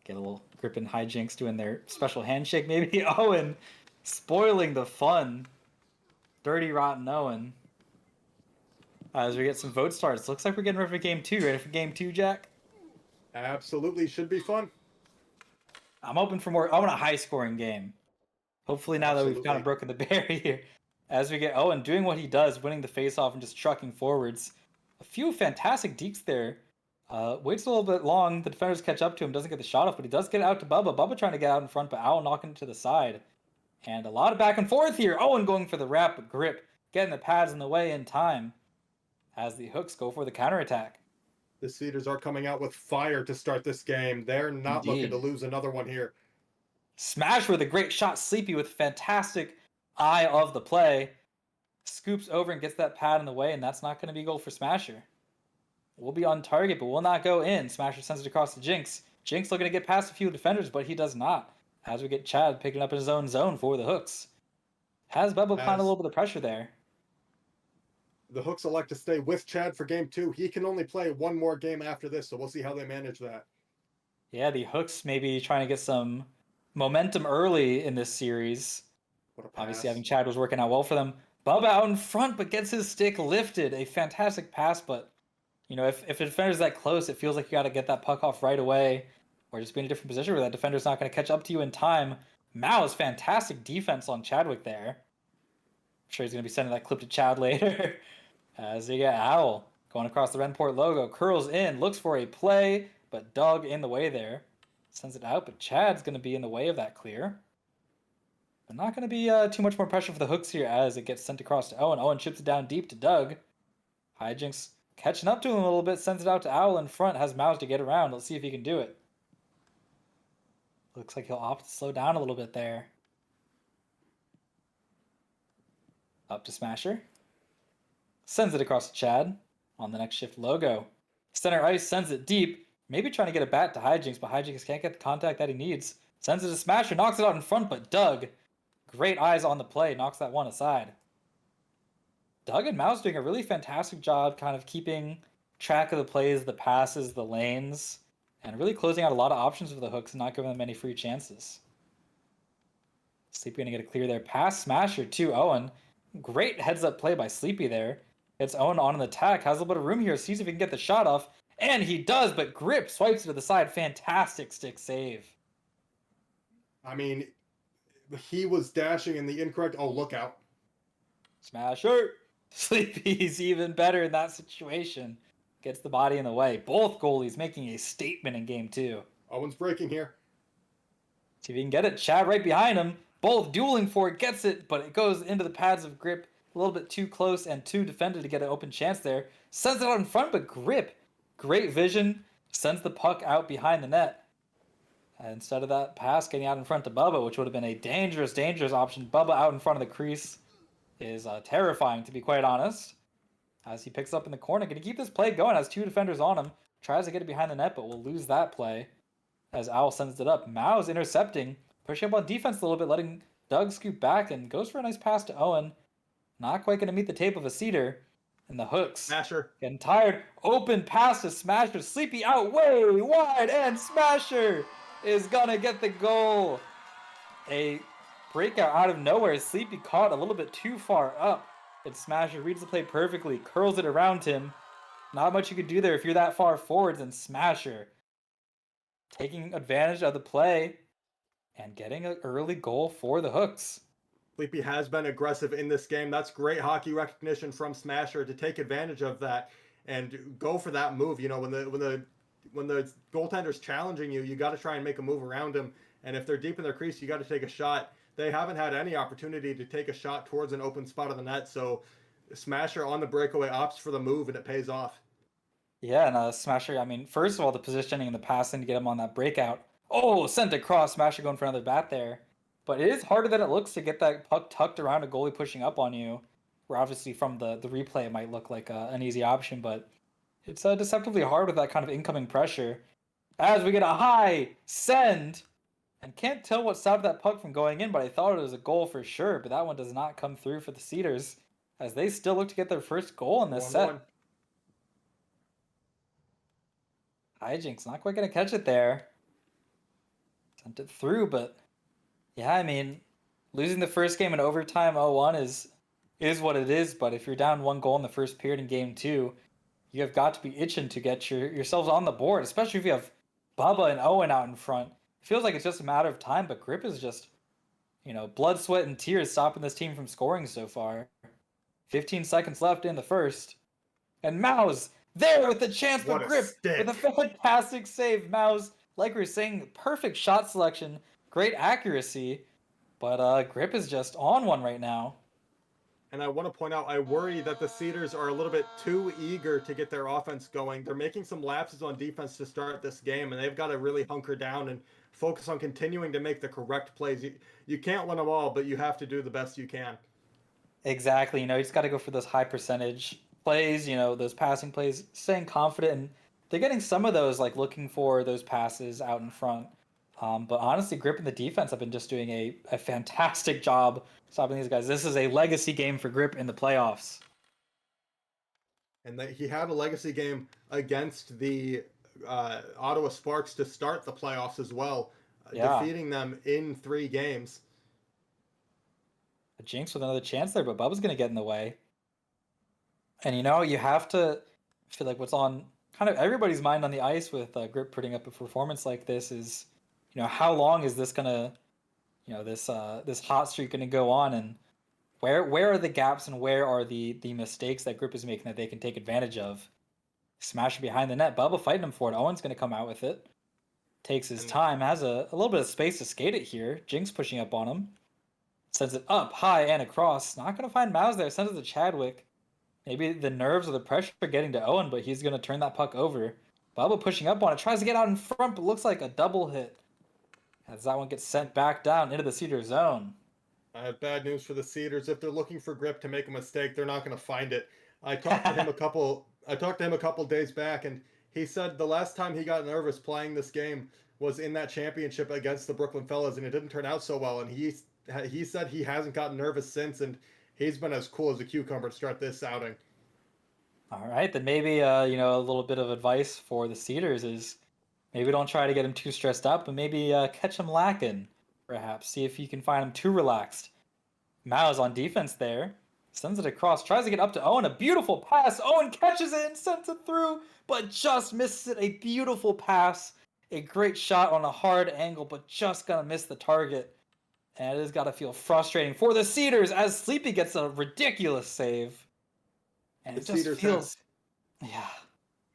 Get a little Grip and Hijinks doing their special handshake maybe. Owen spoiling the fun. Dirty Rotten Owen. As we get some vote starts. Looks like we're getting ready for game 2. Ready for game 2, Jack?
Absolutely, should be fun.
I'm hoping for more. I want a high scoring game. Hopefully now that we've kind of broken the barrier. as we get Owen doing what he does, winning the face-off and just trucking forwards. A few fantastic dekes there. Waits a little bit long. The defenders catch up to him, doesn't get the shot off, but he does get it out to Bubba. Bubba trying to get out in front, but Owl knocking it to the side. And a lot of back and forth here. Owen going for the wrap, but Grip getting the pads in the way in time as the Hooks go for the counterattack.
The Cedars are coming out with fire to start this game. They're not looking
Indeed.
to lose another one here.
Smash with a great shot. Sleepy with fantastic eye of the play. Scoops over and gets that pad in the way, and that's not going to be a goal for Smasher. We'll be on target, but will not go in. Smasher sends it across to Jinx. Jinx looking to get past a few defenders, but he does not. As we get Chad picking up his own zone for the Hooks. Has Bubba applying a little bit of pressure there.
The Hooks elect to stay with Chad for game 2. He can only play one more game after this, so we'll see how they manage that.
Yeah, the Hooks maybe trying to get some momentum early in this series.
What a pass.
Obviously, having Chad was working out well for them. Bubba out in front, but gets his stick lifted. A fantastic pass, but if a defender's that close, it feels like you got to get that puck off right away, or just be in a different position where that defender's not going to catch up to you in time. Mao's fantastic defense on Chadwick there. I'm sure he's going to be sending that clip to Chad later. As they get Owl going across the Renport logo, curls in, looks for a play, but Doug in the way there. Sends it out, but Chad's going to be in the way of that clear. But not going to be too much more pressure for the Hooks here as it gets sent across to Owen. Owen chips it down deep to Doug. Hijinks catching up to him a little bit, sends it out to Owl in front, has Mouse to get around. Let's see if he can do it. Looks like he'll opt to slow down a little bit there. Up to Smasher. Sends it across to Chad on the next shift logo. Center ice sends it deep. Maybe trying to get a bat to Hijinks, but Hijinks can't get the contact that he needs. Sends it to Smasher, knocks it out in front, but Doug, great eyes on the play, knocks that one aside. Doug and Mouse doing a really fantastic job kind of keeping track of the plays, the passes, the lanes, and really closing out a lot of options for the Hooks and not giving them any free chances. Sleepy gonna get a clear there. Pass Smasher to Owen. Great heads-up play by Sleepy there. It's Owen on an attack, has a little bit of room here, sees if he can get the shot off, and he does, but Grip swipes it to the side. Fantastic stick save.
I mean, he was dashing in the incorrect... Oh, look out.
Smasher! Sleepy's even better in that situation. Gets the body in the way. Both goalies making a statement in game 2.
Owen's breaking here.
See if he can get it. Chad right behind him. Both dueling for it. Gets it, but it goes into the pads of Grip. A little bit too close and too defended to get an open chance there. Sends it out in front, but Grip, great vision, sends the puck out behind the net. And instead of that pass getting out in front to Bubba, which would have been a dangerous, dangerous option, Bubba out in front of the crease is terrifying, to be quite honest. As he picks up in the corner, going to keep this play going, has two defenders on him, tries to get it behind the net, but will lose that play as Owl sends it up. Mao's intercepting, pushing up on defense a little bit, letting Doug scoop back, and goes for a nice pass to Owen. Not quite going to meet the tape of a Cedar. And the Hooks
Smasher.
getting tired. Open pass to Smasher. Sleepy out way wide. And Smasher is going to get the goal. A breakout out of nowhere. Sleepy caught a little bit too far up. And Smasher reads the play perfectly. Curls it around him. Not much you could do there if you're that far forwards. And Smasher taking advantage of the play and getting an early goal for the Hooks.
Sleepy has been aggressive in this game. That's great hockey recognition from Smasher to take advantage of that and go for that move. You know, when the goaltender's challenging you, you got to try and make a move around him. And if they're deep in their crease, you got to take a shot. They haven't had any opportunity to take a shot towards an open spot of the net. So Smasher on the breakaway opts for the move, and it pays off.
Yeah, and Smasher, I mean, first of all, the positioning and the passing to get him on that breakout. Oh, sent across. Smasher going for another bat there. But it is harder than it looks to get that puck tucked around a goalie pushing up on you. Where obviously from the replay it might look like an easy option, but it's deceptively hard with that kind of incoming pressure. As we get a high send, and can't tell what stopped that puck from going in, but I thought it was a goal for sure. But that one does not come through for the Cedars, as they still look to get their first goal in this set. Hijinks not quite going to catch it there. Sent it through, but yeah, I mean, losing the first game in overtime 0-1 is what it is, but if you're down one goal in the first period in game 2, you have got to be itching to get yourselves on the board, especially if you have Bubba and Owen out in front. It feels like it's just a matter of time, but Grip is just, blood, sweat, and tears stopping this team from scoring so far. 15 seconds left in the first. And Mouse there with the chance for
What a
Grip with a
stick.
fantastic save. Mouse, like we were saying, perfect shot selection, great accuracy. But Grip is just on one right now.
And I want to point out, I worry that the Cedars are a little bit too eager to get their offense going. They're making some lapses on defense to start this game, and they've got to really hunker down and focus on continuing to make the correct plays. You can't win them all, but you have to do the best you can.
Exactly. You just got to go for those high percentage plays, those passing plays, staying confident. And they're getting some of those, like looking for those passes out in front. But honestly, Grip and the defense have been just doing a fantastic job stopping these guys. This is a legacy game for Grip in the playoffs.
And he had a legacy game against the Ottawa Sparks to start the playoffs as well,
Yeah.
defeating them in 3 games.
A Jinx with another chance there, but Bubba's going to get in the way. And you have to feel like what's on kind of everybody's mind on the ice with Grip putting up a performance like this is, how long is this gonna, this hot streak gonna go on, and where are the gaps and where are the mistakes that Grip is making that they can take advantage of? Smash it behind the net. Bubba fighting him for it. Owen's gonna come out with it. Takes his time, has a little bit of space to skate it here. Jinx pushing up on him. Sends it up, high, and across. Not gonna find Mouse there. Sends it to Chadwick. Maybe the nerves or the pressure are getting to Owen, but he's going to turn that puck over. Bubba pushing up on it, tries to get out in front, but looks like a double hit. As that one gets sent back down into the Cedar zone.
I have bad news for the Cedars. If they're looking for Grip to make a mistake, they're not going to find it. I talked to him a couple days back, and he said the last time he got nervous playing this game was in that championship against the Brooklyn Fellas, and it didn't turn out so well. And he said he hasn't gotten nervous since, and he's been as cool as a cucumber to start this outing.
All right, then maybe a little bit of advice for the Cedars is maybe don't try to get him too stressed up, but maybe catch him lacking, perhaps. See if you can find him too relaxed. Mao's on defense there. Sends it across, tries to get up to Owen. A beautiful pass. Owen catches it and sends it through, but just misses it. A beautiful pass. A great shot on a hard angle, but just gonna miss the target. And it has got to feel frustrating for the Cedars as Sleepy gets a ridiculous save. And it just feels... Yeah.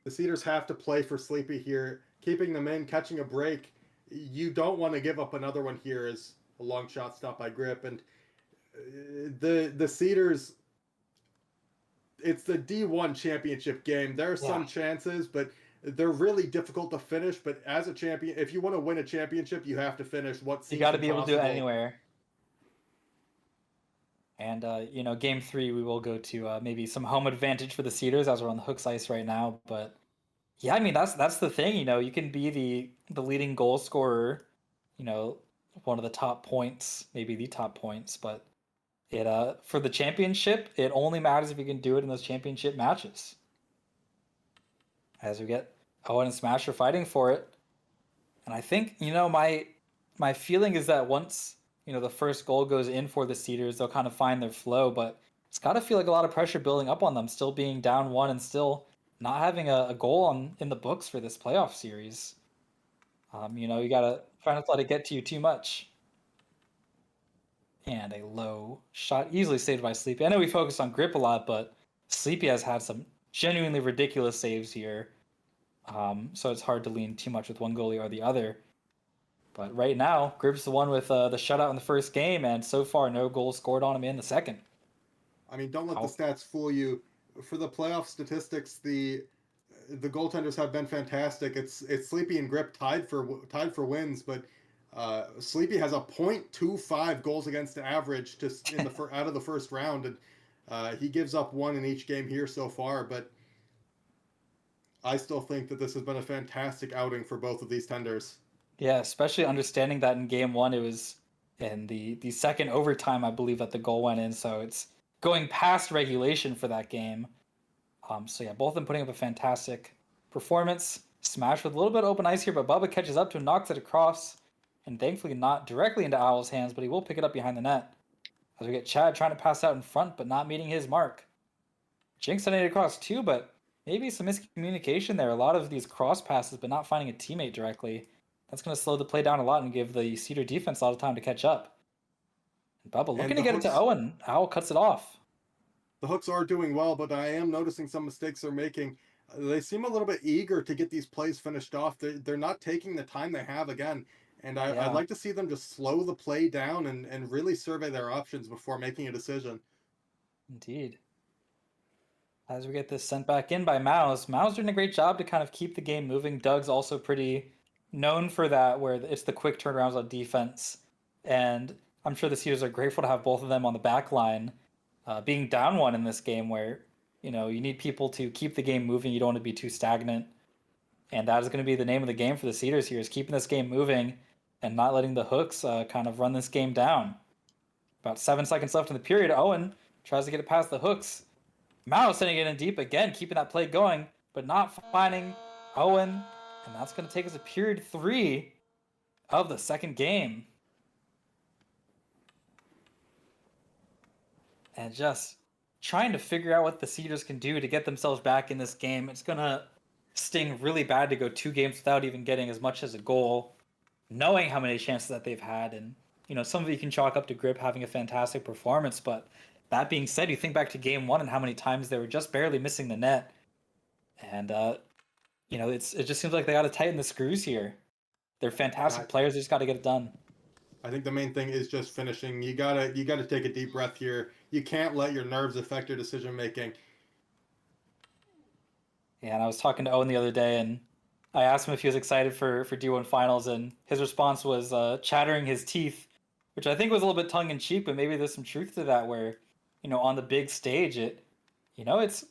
The Cedars have to play for Sleepy here. Keeping them in, catching a break. You don't want to give up another one here as a long shot stop by Grip. And the Cedars, it's the D1 championship game. There are some chances, but they're really difficult to finish. But as a champion, if you want to win a championship, you have to finish what seems
You got to be able to do it
impossible.
anywhere. And, game 3, we will go to maybe some home advantage for the Cedars as we're on the Hooks ice right now. But, yeah, I mean, that's the thing, you can be the leading goal scorer, one of the top points, maybe the top points. But for the championship, it only matters if you can do it in those championship matches. As we get Owen and Smasher fighting for it. And I think, my feeling is that once... the first goal goes in for the Cedars, they'll kind of find their flow, but it's got to feel like a lot of pressure building up on them, still being down 1 and still not having a goal in the books for this playoff series. You got to try not to let it get to you too much. And a low shot, easily saved by Sleepy. I know we focus on Grip a lot, but Sleepy has had some genuinely ridiculous saves here. So it's hard to lean too much with one goalie or the other. But right now, Grip's the one with the shutout in the first game, and so far no goals scored on him in the second.
I mean, don't let the stats fool you. For the playoff statistics, the goaltenders have been fantastic. It's Sleepy and Grip tied for wins, but Sleepy has a .25 goals against average just out of the first round, and he gives up 1 in each game here so far. But I still think that this has been a fantastic outing for both of these tenders.
Yeah, especially understanding that in game 1 it was in the second overtime, I believe, that the goal went in. So it's going past regulation for that game. So yeah, both of them putting up a fantastic performance. Smash with a little bit of open ice here, but Bubba catches up to him, knocks it across, and thankfully not directly into Owl's hands, but he will pick it up behind the net. As we get Chad trying to pass out in front, but not meeting his mark. Jinx sending it across too, but maybe some miscommunication there. A lot of these cross passes, but not finding a teammate directly. That's going to slow the play down a lot and give the Cedar defense a lot of time to catch up. Bubba
And
looking to
the
get it to
hooks,
Owen. Owl cuts it off.
the hooks are doing well, but I am noticing some mistakes they're making. They seem a little bit eager to get these plays finished off. They're not taking the time they have again. And I'd
Yeah,
like to see them just slow the play down and really survey their options before making a decision.
indeed. As we get this sent back in by Mouse, Mouse doing a great job to kind of keep the game moving. Doug's also pretty known for that, where it's the quick turnarounds on defense. And I'm sure the Cedars are grateful to have both of them on the back line, being down one in this game where, you need people to keep the game moving. You don't want to be too stagnant. And that is going to be the name of the game for the Cedars here, is keeping this game moving and not letting the Hooks kind of run this game down. About 7 seconds left in the period. Owen tries to get it past the Hooks. Mao sending it in deep again, keeping that play going, but not finding Owen. And that's going to take us to period 3 of the second game. And just trying to figure out what the Cedars can do to get themselves back in this game. It's going to sting really bad to go 2 games without even getting as much as a goal, knowing how many chances that they've had. And, some of it you can chalk up to Grip having a fantastic performance, but that being said, you think back to game 1 and how many times they were just barely missing the net. And, it just seems like they got to tighten the screws here. They're fantastic players. They just got to get it done.
I think the main thing is just finishing. You gotta take a deep breath here. You can't let your nerves affect your decision making.
Yeah, and I was talking to Owen the other day, and I asked him if he was excited for D1 finals, and his response was chattering his teeth, which I think was a little bit tongue in cheek, but maybe there's some truth to that. Where, on the big stage, it's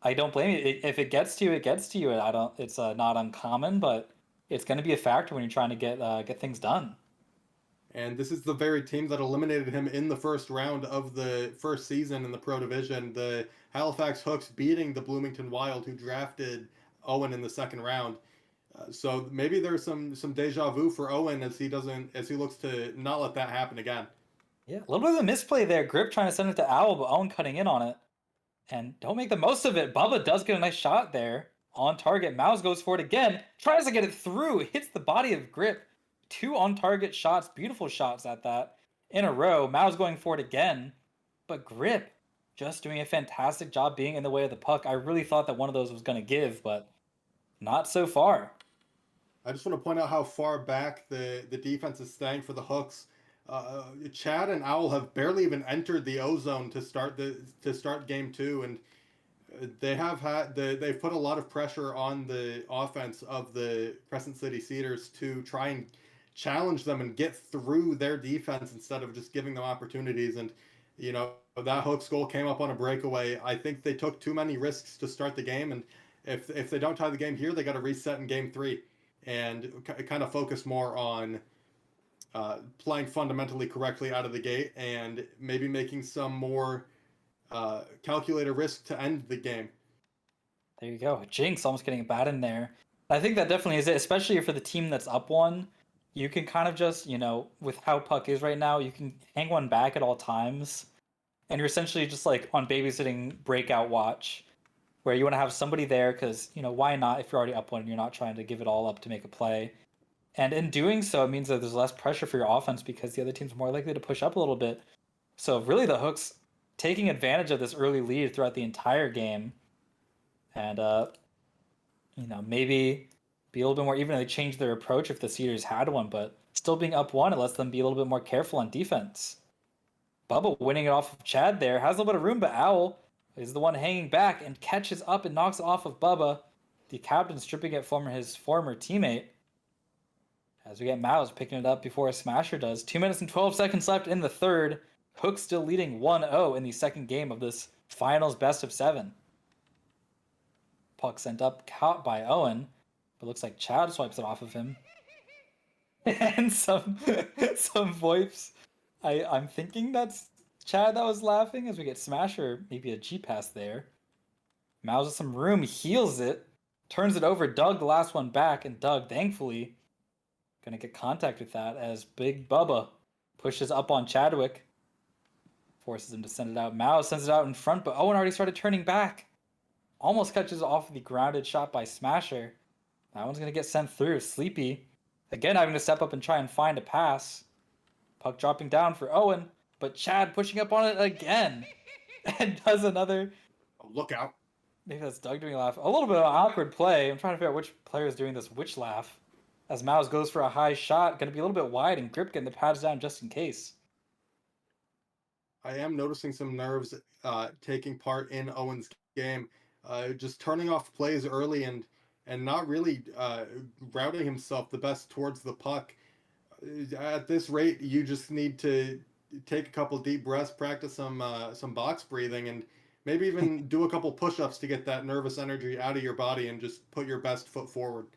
I don't blame you. If it gets to you, it gets to you. I don't. It's not uncommon, but it's going to be a factor when you're trying to get things done.
And this is the very team that eliminated him in the first round of the first season in the Pro Division. The Halifax Hooks beating the Bloomington Wild, who drafted Owen in the second round. So maybe there's some deja vu for Owen as he looks to not let that happen again.
Yeah, a little bit of a misplay there. Grip trying to send it to Owl, but Owen cutting in on it. And don't make the most of it. Bubba does get a nice shot there. On target. Mouse goes for it again. Tries to get it through. Hits the body of Grip. 2 on target shots. Beautiful shots at that. In a row. Mouse going for it again. But Grip just doing a fantastic job being in the way of the puck. I really thought that one of those was going to give, but not so far.
I just want to point out how far back the defense is staying for the Hooks. Chad and Owl have barely even entered the O zone to start game 2, and they've put a lot of pressure on the offense of the Crescent City Cedars to try and challenge them and get through their defense instead of just giving them opportunities. And that Hooks goal came up on a breakaway. I think they took too many risks to start the game, and if they don't tie the game here, they got to reset in game 3 and kind of focus more on playing fundamentally correctly out of the gate and maybe making some more calculated risk to end the game.
There you go. Jinx almost getting a bat in there. I think that definitely is it, especially for the team that's up one. You can kind of just, with how puck is right now, you can hang one back at all times. And you're essentially just like on babysitting breakout watch, where you want to have somebody there because, why not if you're already up one and you're not trying to give it all up to make a play. And in doing so, it means that there's less pressure for your offense because the other team's more likely to push up a little bit. So really the Hooks taking advantage of this early lead throughout the entire game. And, maybe be a little bit more even. They changed their approach if the Cedars had one, but still being up one, it lets them be a little bit more careful on defense. Bubba winning it off of Chad there. Has a little bit of room, but Owl is the one hanging back and catches up and knocks it off of Bubba. The captain stripping it from his former teammate. As we get Mouse picking it up before a smasher does. 2 minutes and 12 seconds left in the third. Hooks still leading 1-0 in the second game of this finals best of 7. Puck sent up, caught by Owen, but looks like Chad swipes it off of him. And some VoIPs. I'm thinking that's Chad that was laughing as we get Smasher, maybe a G pass there. Mouse with some room, heals it, turns it over. Doug, the last one back, and Doug, thankfully, gonna get contact with that as Big Bubba pushes up on Chadwick, forces him to send it out. Mouse sends it out in front, but Owen already started turning back. Almost catches off the grounded shot by Smasher. That one's gonna get sent through. Sleepy, again having to step up and try and find a pass. Puck dropping down for Owen. but Chad pushing up on it again and does another.
Oh, look out.
Maybe that's Doug doing a laugh. A little bit of awkward play. I'm trying to figure out which player is doing this which laugh. As Mouse goes for a high shot, going to be a little bit wide, and Grip getting the pads down just in case.
I am noticing some nerves taking part in Owen's game. Just turning off plays early and not really routing himself the best towards the puck. At this rate, you just need to take a couple deep breaths, practice some box breathing, and maybe even do a couple push-ups to get that nervous energy out of your body and just put your best foot forward.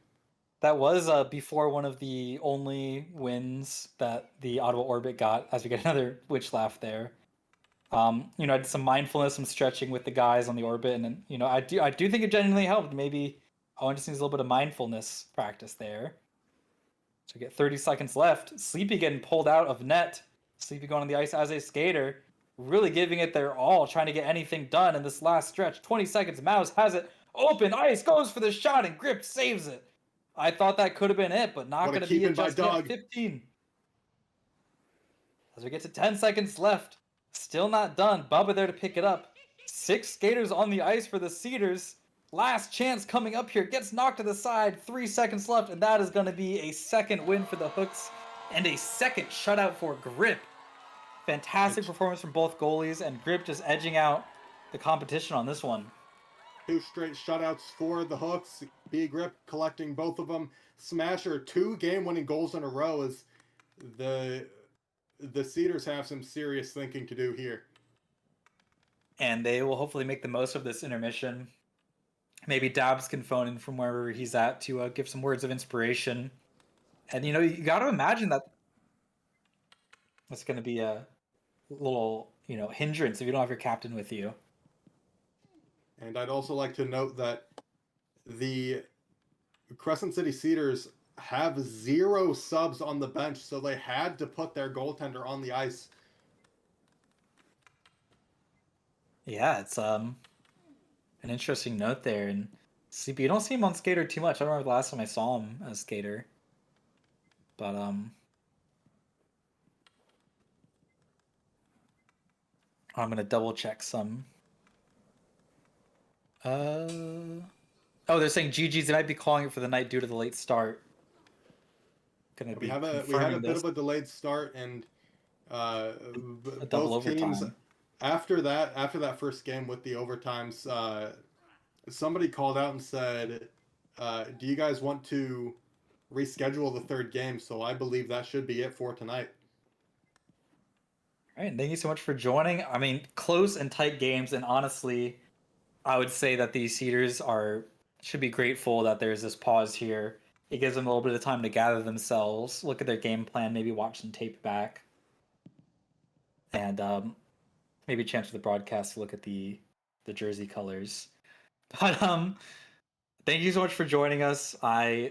That was before one of the only wins that the Ottawa Orbit got, as we get another witch laugh there. I did some mindfulness, some stretching with the guys on the Orbit, and I do think it genuinely helped. Maybe Owen just needs a little bit of mindfulness practice there. So we get 30 seconds left. Sleepy getting pulled out of net. Sleepy going on the ice as a skater, really giving it their all, trying to get anything done in this last stretch. 20 seconds. Mouse has it. Open ice, goes for the shot, and Grip saves it. I thought that could have been it, but not going to be it just yet. 15. As we get to 10 seconds left. Still not done. Bubba there to pick it up. 6 skaters on the ice for the Cedars. Last chance coming up here. Gets knocked to the side. 3 seconds left, and that is going to be a second win for the Hooks and a second shutout for Grip. Fantastic performance from both goalies, and Grip just edging out the competition on this one.
2 straight shutouts for the Hooks. B Grip collecting both of them. Smasher, 2 game-winning goals in a row as the Cedars have some serious thinking to do here.
And they will hopefully make the most of this intermission. Maybe Dabs can phone in from wherever he's at to give some words of inspiration. And, you got to imagine that that's going to be a little, hindrance if you don't have your captain with you.
And I'd also like to note that the Crescent City Cedars have 0 subs on the bench, so they had to put their goaltender on the ice.
Yeah, it's an interesting note there. And Sleepy, you don't see him on skater too much. I don't remember the last time I saw him as skater. But I'm gonna double check some. Oh, they're saying GG's. They might be calling it for the night due to the late start.
We had a bit of a delayed start, and both teams after that first game with the overtimes, somebody called out and said, "Do you guys want to reschedule the third game?" So I believe that should be it for tonight.
All right, thank you so much for joining. I mean, close and tight games, and honestly, I would say that these Cedars should be grateful that there's this pause here. It gives them a little bit of time to gather themselves, look at their game plan, maybe watch some tape back, and maybe a chance for the broadcast to look at the jersey colors. But thank you so much for joining us.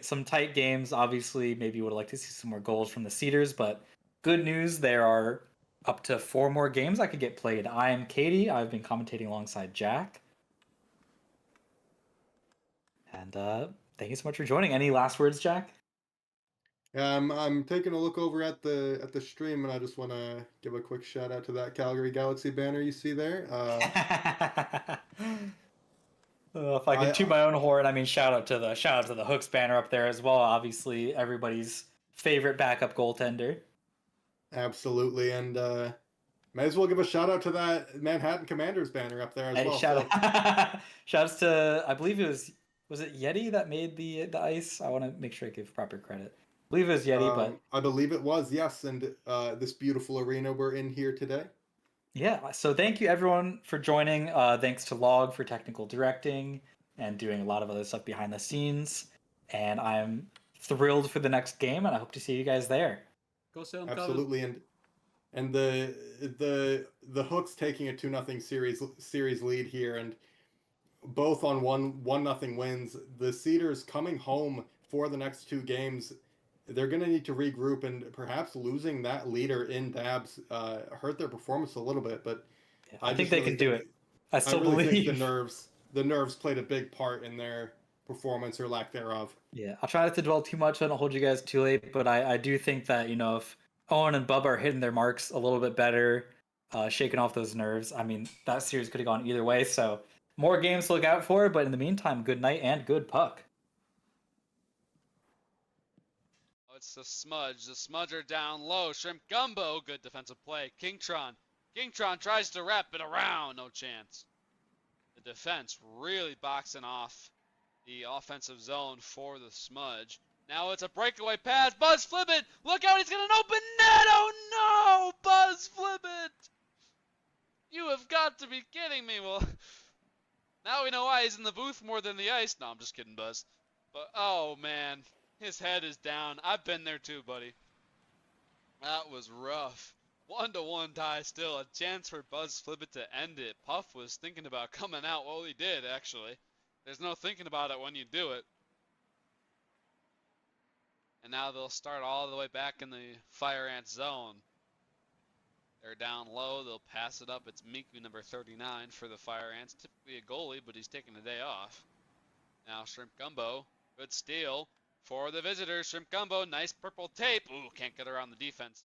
Some tight games, obviously. Maybe you would like to see some more goals from the Cedars, but good news, there are up to 4 more games that could get played. I am Katie. I've been commentating alongside Jack. And thank you so much for joining. Any last words, Jack?
I'm taking a look over at the stream, and I just want to give a quick shout out to that Calgary Galaxy banner you see there.
If I can toot my own horn, I mean shout out to the Hooks banner up there as well. Obviously, everybody's favorite backup goaltender.
Absolutely, and may as well give a shout out to that Manhattan Commanders banner up there as well.
Shouts to, I believe it was it Yeti that made the ice? I want to make sure I give proper credit. I believe it was Yeti, but
I believe it was, yes. And this beautiful arena we're in here today.
Yeah, so thank you everyone for joining. Thanks to Log for technical directing and doing a lot of other stuff behind the scenes. And I'm thrilled for the next game, and I hope to see you guys there.
Go Salem.
Absolutely, and the Hooks taking a 2-0 series lead here, and both on 1-0 wins. The Cedars coming home for the next 2 games. They're going to need to regroup, and perhaps losing that leader in Dabs hurt their performance a little bit. But
yeah, I think they can do it. I really
think the nerves played a big part in their performance or lack thereof.
Yeah, I'll try not to dwell too much. I don't hold you guys too late, but I do think that if Owen and Bubba are hitting their marks a little bit better, shaking off those nerves. I mean, that series could have gone either way. So more games to look out for. But in the meantime, good night and good puck.
Oh, it's the Smudge. The Smudger down low. Shrimp Gumbo. Good defensive play. Kingtron. Kingtron tries to wrap it around. No chance. The defense really boxing off the offensive zone for the Smudge. Now it's a breakaway pass. Buzz flip it. Look out. He's got an open net. Oh, no. Buzz flip it. You have got to be kidding me. Well, now we know why he's in the booth more than the ice. No, I'm just kidding, Buzz. But, oh, man. His head is down. I've been there too, buddy. That was rough. 1-1 tie still. A chance for Buzz Flibbit to end it. Puff was thinking about coming out. Well, he did, actually. There's no thinking about it when you do it. And now they'll start all the way back in the Fire Ant zone. They're down low. They'll pass it up. It's Miku, number 39, for the Fire Ants. Typically a goalie, but he's taking a day off. Now Shrimp Gumbo. Good steal for the visitors. Shrimp Gumbo. Nice purple tape. Ooh, can't get around the defense.